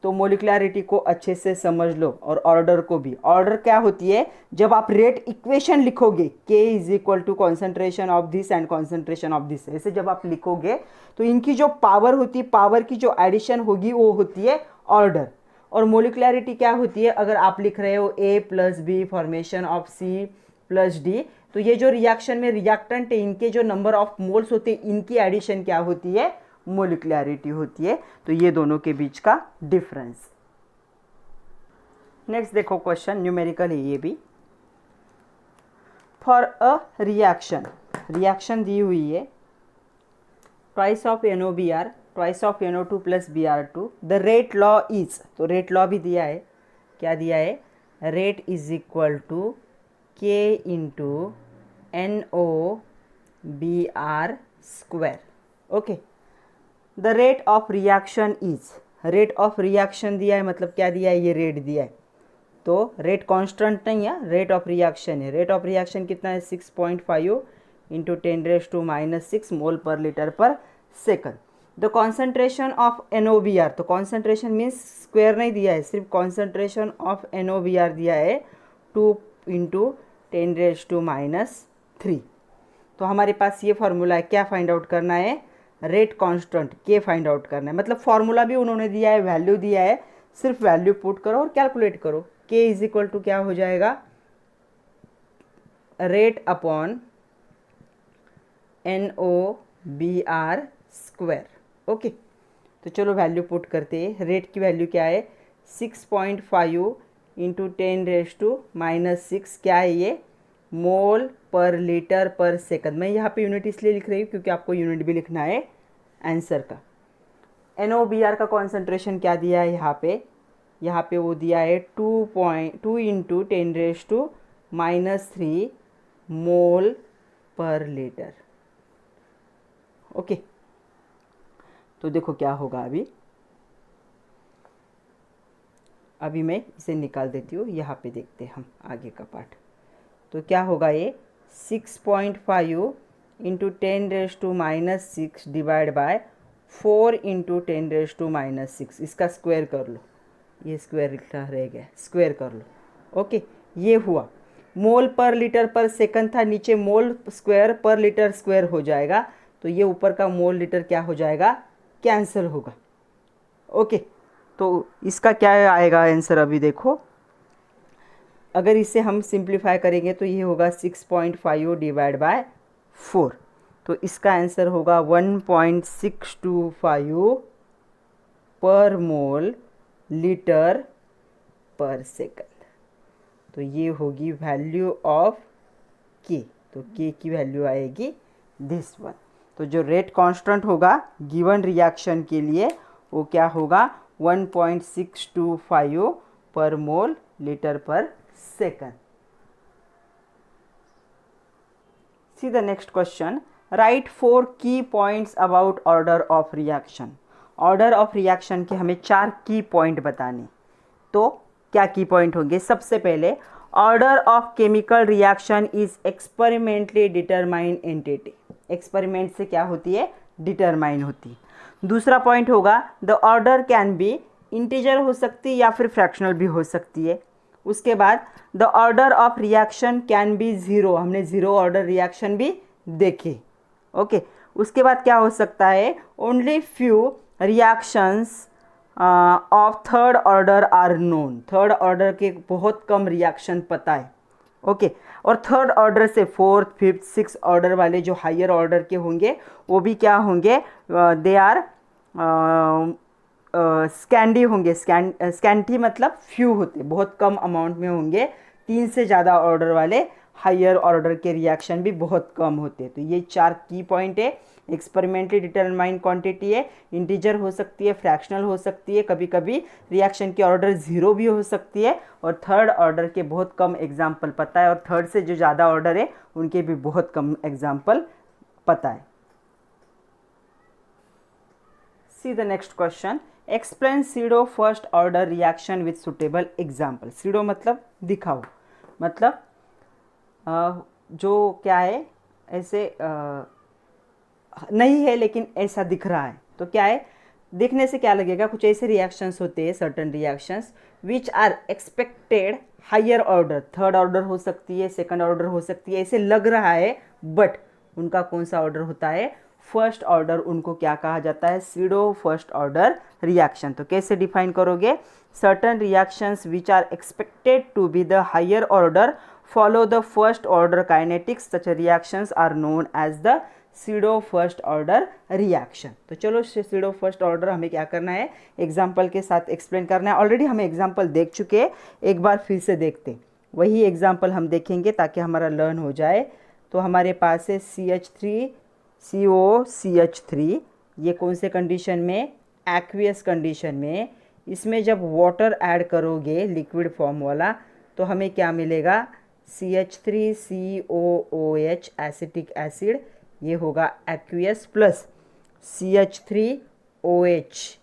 तो मोलिकुलरिटी को अच्छे से समझ लो, और ऑर्डर को भी। ऑर्डर क्या होती है, जब आप रेट इक्वेशन लिखोगे, K is equal to concentration of this and concentration of this, ऐसे जब आप लिखोगे तो इनकी जो पावर होती है, पावर की जो एडिशन होगी वो होती है ऑर्डर। और मोलिकुलरिटी क्या होती है, अगर आप लिख रहे हो A + B formation of C + D, तो ये जो रिएक्शन में रिएक्टेंट है इनके जो नंबर ऑफ मोल्स होते हैं इनकी एडिशन क्या होती है, मोलिकुलरिटी होती है। तो ये दोनों के बीच का डिफरेंस। नेक्स्ट देखो क्वेश्चन, न्यूमेरिकल है ये भी। फॉर अ रिएक्शन दी हुई है, twice of NOBr, twice of NO2 plus Br2, the rate law is, तो रेट लॉ भी दिया है, क्या दिया है, rate is equal to K into NOBr square. Okay, the rate of reaction is, rate of reaction दिया है मतलब क्या दिया है, ये रेट दिया है, तो रेट कांस्टेंट नहीं है, रेट ऑफ रिएक्शन है। रेट ऑफ रिएक्शन कितना है, 6.5 इंटू 10⁻⁻6 मोल पर लीटर पर second. The concentration of NOBr, तो कॉन्सेंट्रेशन मीन्स स्क्वायर नहीं दिया है, सिर्फ कॉन्सेंट्रेशन ऑफ NOBr दिया है 2 इंटू 10⁻⁻3। तो हमारे पास ये फार्मूला है, क्या फाइंड आउट करना है, rate constant K find out करना है। मतलब फार्मूला भी उन्होंने दिया है, वैल्यू दिया है, सिर्फ वैल्यू पुट करो और कैलकुलेट करो। K इज इक्वल टू क्या हो जाएगा, rate upon NOBr square. Okay, तो चलो वैल्यू पुट करते हैं। रेट की वैल्यू क्या है, 6.5 इंटू 10⁻⁻6, क्या है ये, मोल पर लीटर पर सेकंड। मैं यहाँ पे यूनिट इसलिए लिख रही हूँ क्योंकि आपको यूनिट भी लिखना है आंसर का। NOBr का कॉन्सेंट्रेशन क्या दिया है यहाँ पे वो दिया है 2 इंटू 10⁻³ मोल पर लीटर। ओके, तो देखो क्या होगा, अभी मैं इसे निकाल देती हूँ, यहाँ पे देखते हैं हम आगे का पार्ट। तो क्या होगा ये 6.5 इंटू 10⁻⁻6 डिवाइड बाय 4 इंटू 10⁻⁻6, इसका स्क्वायर कर लो, ये स्क्वायर लिखा रह गया, स्क्वायर कर लो। ओके, ये हुआ, मोल पर लीटर पर सेकंड था, नीचे मोल स्क्वायर पर लीटर स्क्वायर हो जाएगा, तो ये ऊपर का मोल लीटर क्या हो जाएगा, कैंसिल होगा। ओके, तो इसका क्या आएगा आंसर, अभी देखो, अगर इसे हम सिंप्लीफाई करेंगे तो ये होगा 6.5 डिवाइड बाय 4, तो इसका आंसर होगा 1.625 पर मोल लीटर पर सेकंड। तो ये होगी वैल्यू ऑफ K, तो K की वैल्यू आएगी दिस वन। तो जो रेट कांस्टेंट होगा गिवन रिएक्शन के लिए वो क्या होगा, 1.625 पर मोल लीटर पर second. C the next question, right 4 की points about order of reaction. Order of reaction के हमें 4 की पॉइंट बताने, तो क्या की पॉइंट होंगे, सबसे पहले order of chemical reaction is experimentally determine entity, experiment से क्या होती है, डिटरमाइन होती है। दूसरा पॉइंट होगा the order can be integer हो सकती है या फिर फ्रैक्शनल भी हो सकती है। उसके बाद the order of reaction can be zero, हमने ज़ीरो ऑर्डर रिएक्शन भी देखे। ओके, उसके बाद क्या हो सकता है, only few reactions of third order are known, third order के बहुत कम रिएक्शन पता है। ओके, और थर्ड ऑर्डर से फोर्थ फिफ्थ सिक्स ऑर्डर वाले जो हायर ऑर्डर के होंगे वो भी क्या होंगे, दे आर स्कैंडी होंगे। स्कैंटी मतलब फ्यू होते, बहुत कम अमाउंट में होंगे। 3 से ज़्यादा ऑर्डर वाले हायर ऑर्डर के रिएक्शन भी बहुत कम होते हैं। तो ये 4 की पॉइंट है। एक्सपेरिमेंटली डिटरमाइन क्वांटिटी है, इंटीजर हो सकती है, फ्रैक्शनल हो सकती है, कभी कभी रिएक्शन की ऑर्डर 0 भी हो सकती है, और थर्ड ऑर्डर के बहुत कम एग्जाम्पल पता है, और थर्ड से जो ज़्यादा ऑर्डर है उनके भी बहुत कम एग्जाम्पल पता है। See the next question, explain pseudo first order reaction with suitable example. Pseudo मतलब दिखाओ, मतलब जो क्या है, ऐसे नहीं है लेकिन ऐसा दिख रहा है, तो क्या है, देखने से क्या लगेगा, कुछ ऐसे रिएक्शंस होते हैं, certain reactions which are expected higher order, third order हो सकती है, सेकंड ऑर्डर हो सकती है, ऐसे लग रहा है, बट उनका कौन सा ऑर्डर होता है, फर्स्ट ऑर्डर। उनको क्या कहा जाता है, सीडो फर्स्ट ऑर्डर रिएक्शन। तो कैसे डिफाइन करोगे, certain reactions which are expected to be the higher order follow the first order kinetics, such reactions are known as the pseudo first order reaction. तो चलो सीडो फर्स्ट ऑर्डर हमें क्या करना है, example के साथ एक्सप्लेन करना है। ऑलरेडी हम एग्जाम्पल देख चुके हैं, एक बार फिर से देखते, वही एग्जाम्पल हम देखेंगे ताकि हमारा लर्न हो जाए। तो हमारे पास है CH3COCH3, ये कौन से कंडीशन में, एक्वियस कंडीशन में। इसमें जब वाटर ऐड करोगे लिक्विड फॉर्म वाला तो हमें क्या मिलेगा, CH3COOH एसिटिक एसिड, ये होगा एक्वियस, प्लस CH3OH,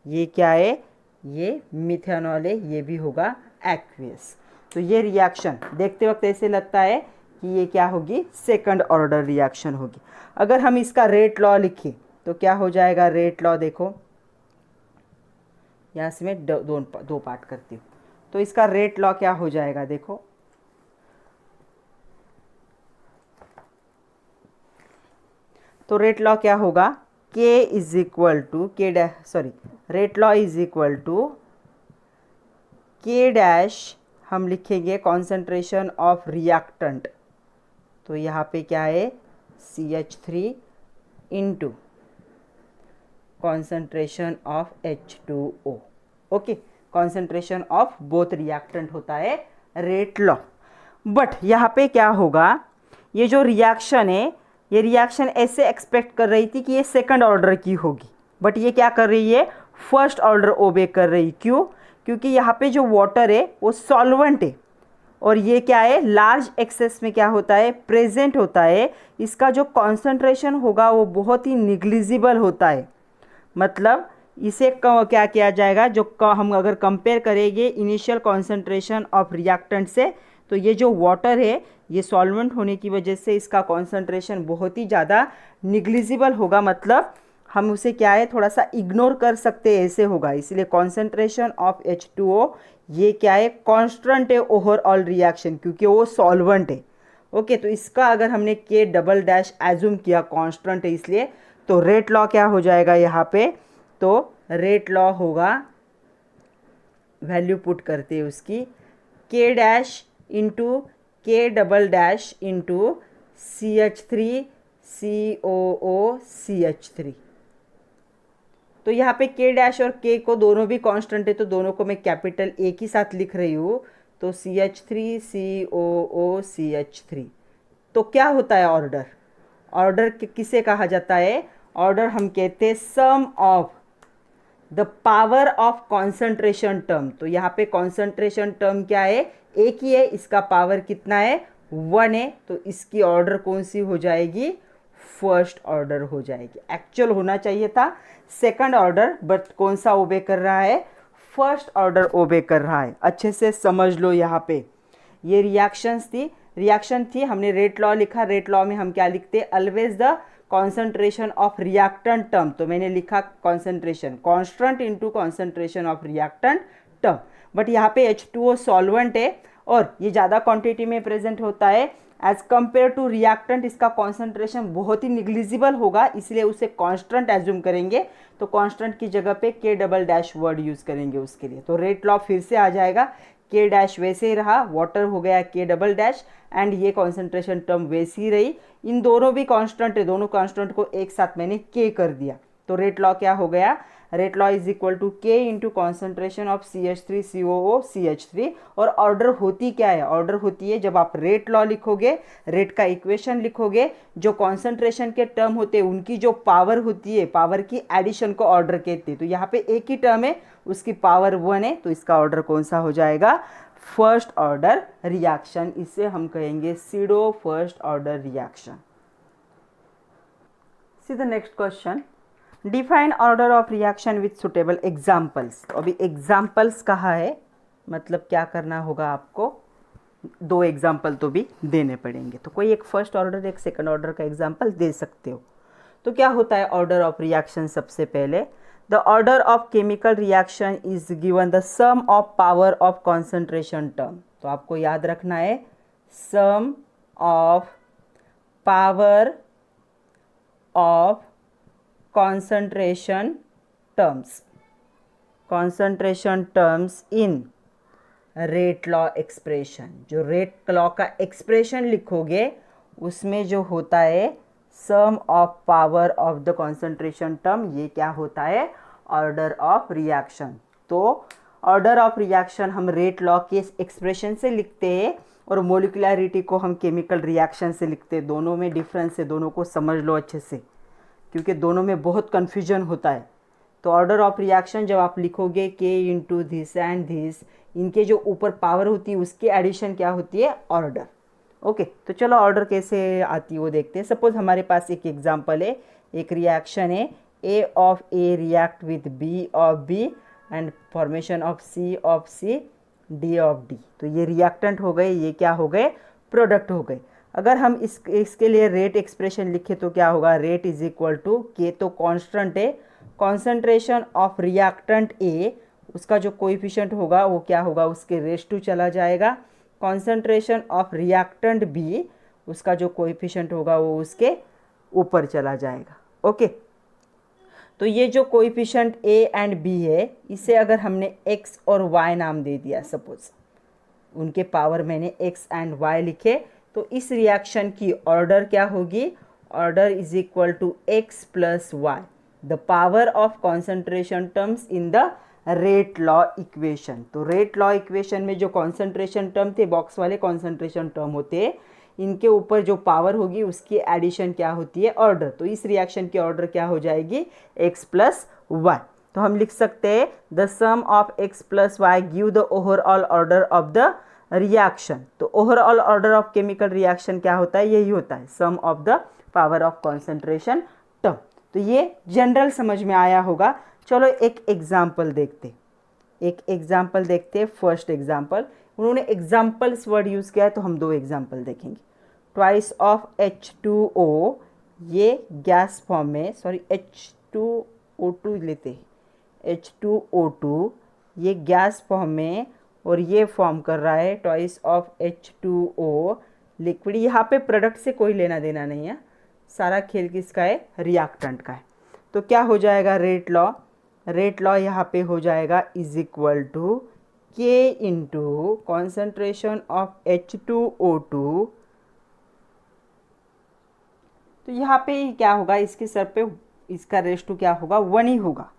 ये क्या है, ये मिथेनॉल है, ये भी होगा एक्वियस। तो ये रिएक्शन देखते वक्त ऐसे लगता है कि ये क्या होगी, सेकंड ऑर्डर रिएक्शन होगी। अगर हम इसका रेट लॉ लिखें तो क्या हो जाएगा, रेट लॉ देखो, यहाँ से मैं दो पार्ट करती हूँ। तो इसका रेट लॉ क्या हो जाएगा, देखो, तो रेट लॉ क्या होगा, K is equal to rate law is equal to K dash, हम लिखेंगे कॉन्सेंट्रेशन ऑफ रिएक्टेंट, तो यहाँ पे क्या है, CH3 into concentration of H2O। Okay, concentration of both reactant होता है रेट लॉ। बट यहाँ पे क्या होगा, ये जो रिएक्शन है, ये रिएक्शन ऐसे एक्सपेक्ट कर रही थी कि ये सेकंड ऑर्डर की होगी, बट ये क्या कर रही है, फर्स्ट ऑर्डर ओबे कर रही। क्यों, क्योंकि यहाँ पे जो वाटर है वो सॉल्वेंट है और ये क्या है, लार्ज एक्सेस में क्या होता है, प्रेजेंट होता है। इसका जो कॉन्सेंट्रेशन होगा वो बहुत ही निग्लिजिबल होता है। मतलब इसे क्या किया जाएगा, जो हम अगर कंपेयर करेंगे इनिशियल कॉन्सेंट्रेशन ऑफ रिएक्टेंट से, तो ये जो वाटर है ये सॉल्वेंट होने की वजह से इसका कॉन्सेंट्रेशन बहुत ही ज़्यादा निग्लिजिबल होगा। मतलब हम उसे क्या है, थोड़ा सा इग्नोर कर सकते हैं, ऐसे होगा। इसलिए कॉन्सेंट्रेशन ऑफ H2O ये क्या है, कांस्टेंट है ओवरऑल रिएक्शन, क्योंकि वो सॉल्वेंट है। ओके, तो इसका अगर हमने K डबल डैश एज्यूम किया कांस्टेंट है इसलिए, तो रेट लॉ क्या हो जाएगा यहाँ पे, तो रेट लॉ होगा, वैल्यू पुट करते हैं उसकी, K dash into K double dash into CH3COOCH3। तो यहाँ पे K डैश और K को दोनों भी कांस्टेंट है, तो दोनों को मैं कैपिटल A के साथ लिख रही हूँ। तो CH3COOCH3। तो क्या होता है ऑर्डर, ऑर्डर किसे कहा जाता है, ऑर्डर हम कहते हैं sum of the power of concentration term. तो यहाँ पे कॉन्सेंट्रेशन टर्म क्या है, एक ही है, इसका पावर कितना है, 1 है, तो इसकी ऑर्डर कौन सी हो जाएगी, फर्स्ट ऑर्डर हो जाएगी। एक्चुअल होना चाहिए था सेकंड ऑर्डर, बट कौन सा ओबे कर रहा है, फर्स्ट ऑर्डर ओबे कर रहा है। अच्छे से समझ लो, यहाँ पे ये रिएक्शन थी, हमने रेट लॉ लिखा। रेट लॉ में हम क्या लिखते, always the concentration of reactant term, तो मैंने लिखा concentration constant into concentration of reactant term. But यहाँ पे H2O सॉल्वेंट है और ये ज़्यादा क्वांटिटी में प्रेजेंट होता है एज कंपेयर टू रिएक्टेंट, इसका कॉन्सेंट्रेशन बहुत ही निग्लिजिबल होगा, इसलिए उसे कांस्टेंट एज्यूम करेंगे। तो कांस्टेंट की जगह पे K double dash word use करेंगे उसके लिए। तो रेट लॉ फिर से आ जाएगा, K डैश वैसे ही रहा, वाटर हो गया K डबल डैश, एंड ये कॉन्सेंट्रेशन टर्म वैसी ही रही। इन दोनों भी कांस्टेंट है, दोनों कांस्टेंट को एक साथ मैंने K कर दिया। तो रेट लॉ क्या हो गया, rate law is equal to K into concentration of CH3COOCH3। और ऑर्डर होती क्या है, ऑर्डर होती है जब आप रेट लॉ लिखोगे, रेट का इक्वेशन लिखोगे, जो कॉन्सेंट्रेशन के टर्म होते हैं उनकी जो पावर होती है, पावर की एडिशन को ऑर्डर कहते हैं। तो यहाँ पे एक ही टर्म है, उसकी पावर 1 है, तो इसका ऑर्डर कौन सा हो जाएगा, फर्स्ट ऑर्डर रिएक्शन। इसे हम कहेंगे pseudo first order reaction. See the next question, define order of reaction with suitable examples. तो अभी एग्जाम्पल्स कहा है, मतलब क्या करना होगा आपको, 2 एग्जाम्पल तो भी देने पड़ेंगे। तो कोई एक फर्स्ट ऑर्डर एक सेकंड ऑर्डर का एग्जाम्पल दे सकते हो। तो क्या होता है ऑर्डर ऑफ रिएक्शन, सबसे पहले the order of chemical reaction is given the sum of power of concentration term. तो आपको याद रखना है sum of power of concentration terms in rate law expression। जो रेट लॉ का एक्सप्रेशन लिखोगे उसमें जो होता है sum of power of the concentration term, ये क्या होता है, ऑर्डर ऑफ रिएक्शन। तो ऑर्डर ऑफ रिएक्शन हम रेट लॉ के एक्सप्रेशन से लिखते हैं और मोलिकुलरिटी को हम केमिकल रिएक्शन से लिखते हैं। दोनों में डिफरेंस है, दोनों को समझ लो अच्छे से, क्योंकि दोनों में बहुत कन्फ्यूजन होता है। तो ऑर्डर ऑफ रिएक्शन जब आप लिखोगे के इंटू दिस एंड दिस, इनके जो ऊपर पावर होती है उसकी एडिशन क्या होती है, ऑर्डर। ओके, तो चलो ऑर्डर कैसे आती है वो देखते हैं। सपोज हमारे पास एक एग्जांपल है, एक रिएक्शन है, a of a react with b of b and formation of c d of d. तो ये रिएक्टेंट हो गए, ये क्या हो गए, प्रोडक्ट हो गए। अगर हम इसके लिए रेट एक्सप्रेशन लिखे तो क्या होगा, रेट इज इक्वल टू के, तो कांस्टेंट है, कॉन्सेंट्रेशन ऑफ रिएक्टेंट ए, उसका जो कोएफिशिएंट होगा वो क्या होगा, उसके रेस टू चला जाएगा। कॉन्सेंट्रेशन ऑफ रिएक्टेंट बी, उसका जो कोएफिशिएंट होगा वो उसके ऊपर चला जाएगा। ओके, तो ये जो कोएफिशिएंट ए एंड बी है, इसे अगर हमने एक्स और वाई नाम दे दिया, सपोज उनके पावर मैंने एक्स एंड वाई लिखे, तो इस रिएक्शन की ऑर्डर क्या होगी, order is equal to x plus y, the power of concentration terms in the rate law equation. तो रेट लॉ इक्वेशन में जो कॉन्सेंट्रेशन टर्म थे, बॉक्स वाले कॉन्सेंट्रेशन टर्म होते हैं, इनके ऊपर जो पावर होगी उसकी एडिशन क्या होती है, ऑर्डर। तो इस रिएक्शन की ऑर्डर क्या हो जाएगी, एक्स प्लस वाई। तो हम लिख सकते हैं the sum of x plus y give the overall order of the reaction. तो overall order of chemical reaction क्या होता है, यही होता है, sum of the power of concentration term. तो ये जनरल समझ में आया होगा। चलो एक एग्जाम्पल देखते, फर्स्ट एग्जाम्पल, उन्होंने एग्जाम्पल्स वर्ड यूज़ किया है, तो हम दो एग्जाम्पल देखेंगे। ट्वाइस ऑफ H2O, ये गैस फॉर्म में, सॉरी H2O2 लेते हैं, H2O2 ये गैस फॉर्म में और ये फॉर्म कर रहा है ट्वाइस ऑफ H2O लिक्विड। यहाँ पे प्रोडक्ट से कोई लेना देना नहीं है, सारा खेल किसका है, रिएक्टेंट का है। तो क्या हो जाएगा, रेट लॉ यहाँ पे हो जाएगा इज इक्वल टू के इंटू कॉन्सेंट्रेशन ऑफ H2O2। तो यहाँ पे क्या होगा, इसके सर पे इसका रेस टू क्या होगा, 1 ही होगा,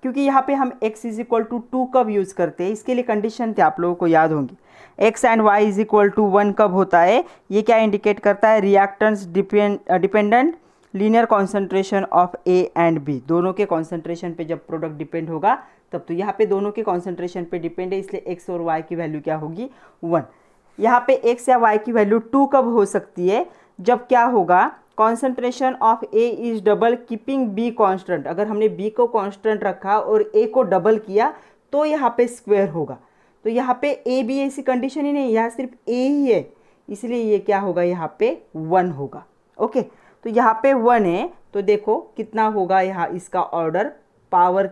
क्योंकि यहाँ पे हम x इज इक्वल टू 2 कब यूज़ करते हैं, इसके लिए कंडीशन थे, आप लोगों को याद होंगी। x and y is equal to 1 कब होता है, ये क्या इंडिकेट करता है, reactants dependent linear concentration of A and B, दोनों के कॉन्सेंट्रेशन पे जब प्रोडक्ट डिपेंड होगा तब। तो यहाँ पे दोनों के कॉन्सेंट्रेशन पे डिपेंड है, इसलिए x और y की वैल्यू क्या होगी, 1। यहाँ पे x या y की वैल्यू 2 कब हो सकती है, जब क्या होगा, concentration of A is double keeping be constant. अगर हमने बी को कांस्टेंट रखा और ए को डबल किया तो यहाँ पे स्क्वायर होगा। तो यहाँ पे ए बी ऐसी कंडीशन ही नहीं, यहाँ सिर्फ ए ही है, इसलिए ये क्या होगा, यहाँ पे 1 होगा। ओके, तो यहाँ पे 1 है, तो देखो कितना होगा यहाँ, इसका ऑर्डर पावर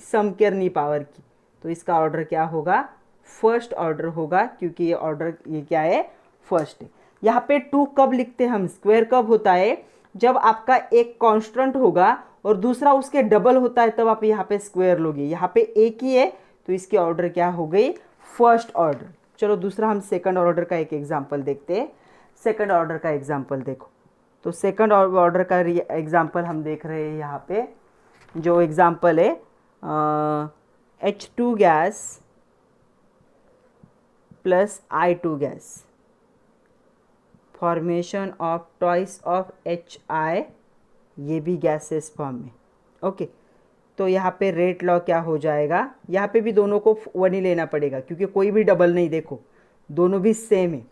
सम करनी पावर की, तो इसका ऑर्डर क्या होगा, फर्स्ट ऑर्डर होगा, क्योंकि ये ऑर्डर ये क्या है, फर्स्ट है। यहाँ पे 2 कब लिखते हैं हम, स्क्वायर कब होता है, जब आपका एक कांस्टेंट होगा और दूसरा उसके डबल होता है, तब आप यहाँ पे स्क्वायर लोगे। यहाँ पे एक ही है, तो इसकी ऑर्डर क्या हो गई, फर्स्ट ऑर्डर। चलो दूसरा हम सेकंड ऑर्डर का एक एग्जांपल देखते हैं। सेकंड ऑर्डर का एग्जांपल देखो, तो सेकंड ऑर्डर का एग्जांपल हम देख रहे हैं। यहाँ पे जो एग्जांपल है H2 gas plus I2 gas, formation of twice of HI, ये भी गैसेस फॉर्म में। ओके, तो यहाँ पे रेट लॉ क्या हो जाएगा, यहाँ पे भी दोनों को 1 ही लेना पड़ेगा, क्योंकि कोई भी डबल नहीं, देखो दोनों भी सेम है।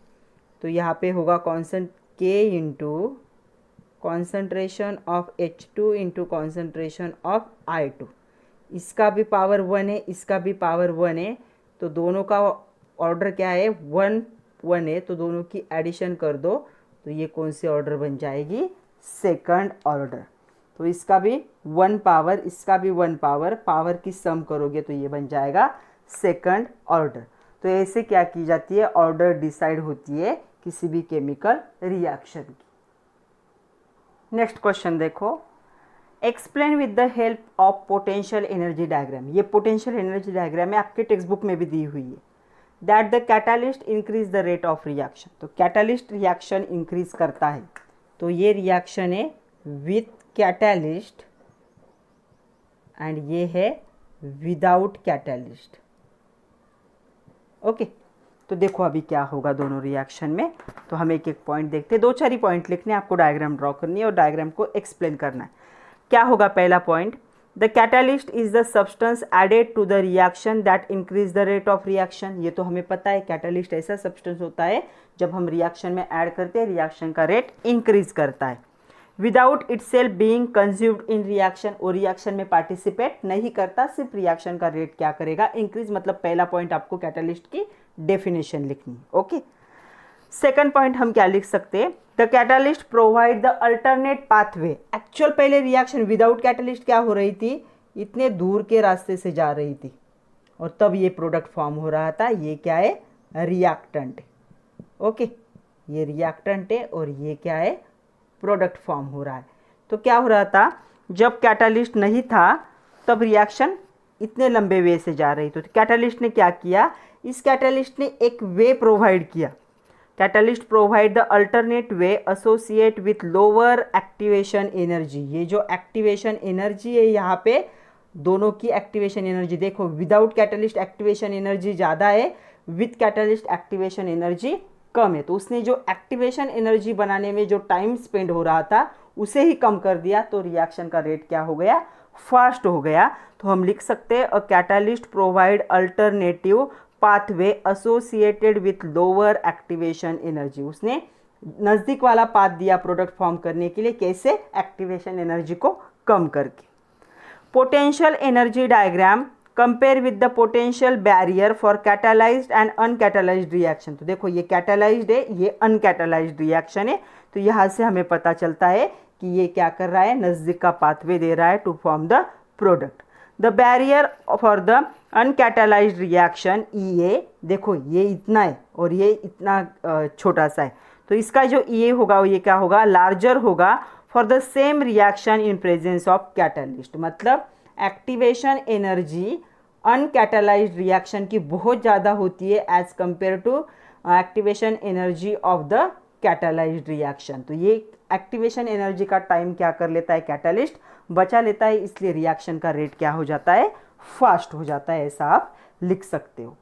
तो यहाँ पे होगा के into concentration of H2 into concentration of I2, इसका भी पावर 1 है, इसका भी पावर 1 है, तो दोनों का ऑर्डर क्या है, 1 1 है, तो दोनों की एडिशन कर दो, तो ये कौन सी ऑर्डर बन जाएगी, सेकंड ऑर्डर। तो इसका भी 1 पावर, इसका भी 1 पावर, पावर की सम करोगे तो ये बन जाएगा सेकंड ऑर्डर। तो ऐसे क्या की जाती है, ऑर्डर डिसाइड होती है किसी भी केमिकल रिएक्शन की। नेक्स्ट क्वेश्चन देखो, explain with the help of potential energy diagram. ये पोटेंशियल एनर्जी डायग्राम है, आपके टेक्स्ट बुक में भी दी हुई है। That the catalyst increase the rate of reaction, तो कैटालिस्ट रिएक्शन इंक्रीज करता है। तो ये रिएक्शन है विथ कैटलिस्ट एंड ये है विदाउट कैटलिस्ट। ओके, तो देखो अभी क्या होगा दोनों रिएक्शन में। तो हम एक एक पॉइंट देखते हैं, 2-4 ही पॉइंट लिखने हैं, आपको डायग्राम ड्रॉ करनी है और डायग्राम को एक्सप्लेन करना है। क्या होगा पहला point, the catalyst is the substance added to the reaction that increase the rate of reaction. ये तो हमें पता है, कैटलिस्ट ऐसा सब्सटेंस होता है जब हम रिएक्शन में ऐड करते हैं रिएक्शन का रेट इंक्रीज करता है। Without itself being consumed in reaction, और रिएक्शन में पार्टिसिपेट नहीं करता, सिर्फ रिएक्शन का रेट क्या करेगा, इंक्रीज। मतलब पहला पॉइंट आपको कैटलिस्ट की डेफिनेशन लिखनी है। ओके, सेकंड पॉइंट हम क्या लिख सकते हैं, the catalyst provide the alternate pathway. Actual पहले रिएक्शन विदाउट कैटलिस्ट क्या हो रही थी, इतने दूर के रास्ते से जा रही थी और तब ये प्रोडक्ट फॉर्म हो रहा था। ये क्या है, रिएक्टेंट। ओके, ये रिएक्टेंट है और ये क्या है, प्रोडक्ट फॉर्म हो रहा है। तो क्या हो रहा था, जब कैटलिस्ट नहीं था तब रिएक्शन इतने लंबे वे से जा रही थी। तो कैटलिस्ट ने क्या किया, इस कैटलिस्ट ने एक वे प्रोवाइड किया। Catalyst provide the alternate way associate with lower activation energy. ये जो एक्टिवेशन एनर्जी है यहाँ पे, दोनों की एक्टिवेशन एनर्जी देखो, विदाउट कैटलिस्ट एक्टिवेशन एनर्जी ज़्यादा है, विथ कैटलिस्ट एक्टिवेशन एनर्जी कम है। तो उसने जो एक्टिवेशन एनर्जी बनाने में जो टाइम स्पेंड हो रहा था उसे ही कम कर दिया, तो रिएक्शन का रेट क्या हो गया, फास्ट हो गया। तो हम लिख सकते हैं a catalyst provide alternative pathway associated with lower activation energy. उसने नज़दीक वाला पाथ दिया प्रोडक्ट फॉर्म करने के लिए, कैसे, एक्टिवेशन एनर्जी को कम करके। Potential energy diagram compare with the potential barrier for catalysed and uncatalysed reaction. तो देखो ये कैटालाइज्ड है, ये अनकैटालाइज्ड रिएक्शन है। तो यहाँ से हमें पता चलता है कि ये क्या कर रहा है, नज़दीक का पाथवे दे रहा है to form the product. The barrier for the uncatalysed reaction EA, देखो ये इतना है और ये इतना छोटा सा है, तो इसका जो EA होगा वो ये क्या होगा, लार्जर होगा for the same reaction in presence of catalyst. मतलब एक्टिवेशन एनर्जी अनकैटालाइज्ड रिएक्शन की बहुत ज़्यादा होती है as compare to activation energy of the catalysed reaction. तो ये एक्टिवेशन एनर्जी का टाइम क्या कर लेता है, कैटलिस्ट बचा लेता है, इसलिए रिएक्शन का रेट क्या हो जाता है, फास्ट हो जाता है। ऐसा आप लिख सकते हो।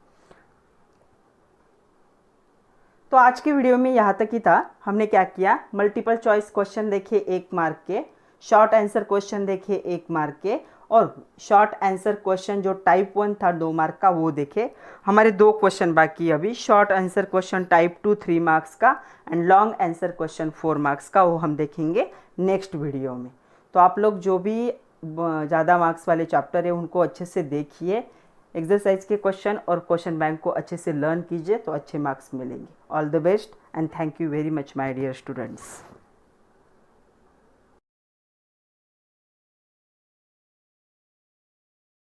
तो आज की वीडियो में यहाँ तक ही था। हमने क्या किया, मल्टीपल चॉइस क्वेश्चन देखे 1 मार्क के, शॉर्ट आंसर क्वेश्चन देखे 1 मार्क के, और शॉर्ट आंसर क्वेश्चन जो टाइप 1 था 2 मार्क का वो देखे। हमारे 2 क्वेश्चन बाकी अभी, short answer question type 2 3 marks का and long answer question 4 marks का, वो हम देखेंगे नेक्स्ट वीडियो में। तो आप लोग जो भी ज़्यादा मार्क्स वाले चैप्टर है उनको अच्छे से देखिए, एक्सरसाइज के क्वेश्चन और क्वेश्चन बैंक को अच्छे से लर्न कीजिए, तो अच्छे मार्क्स मिलेंगे। All the best and thank you very much my dear students.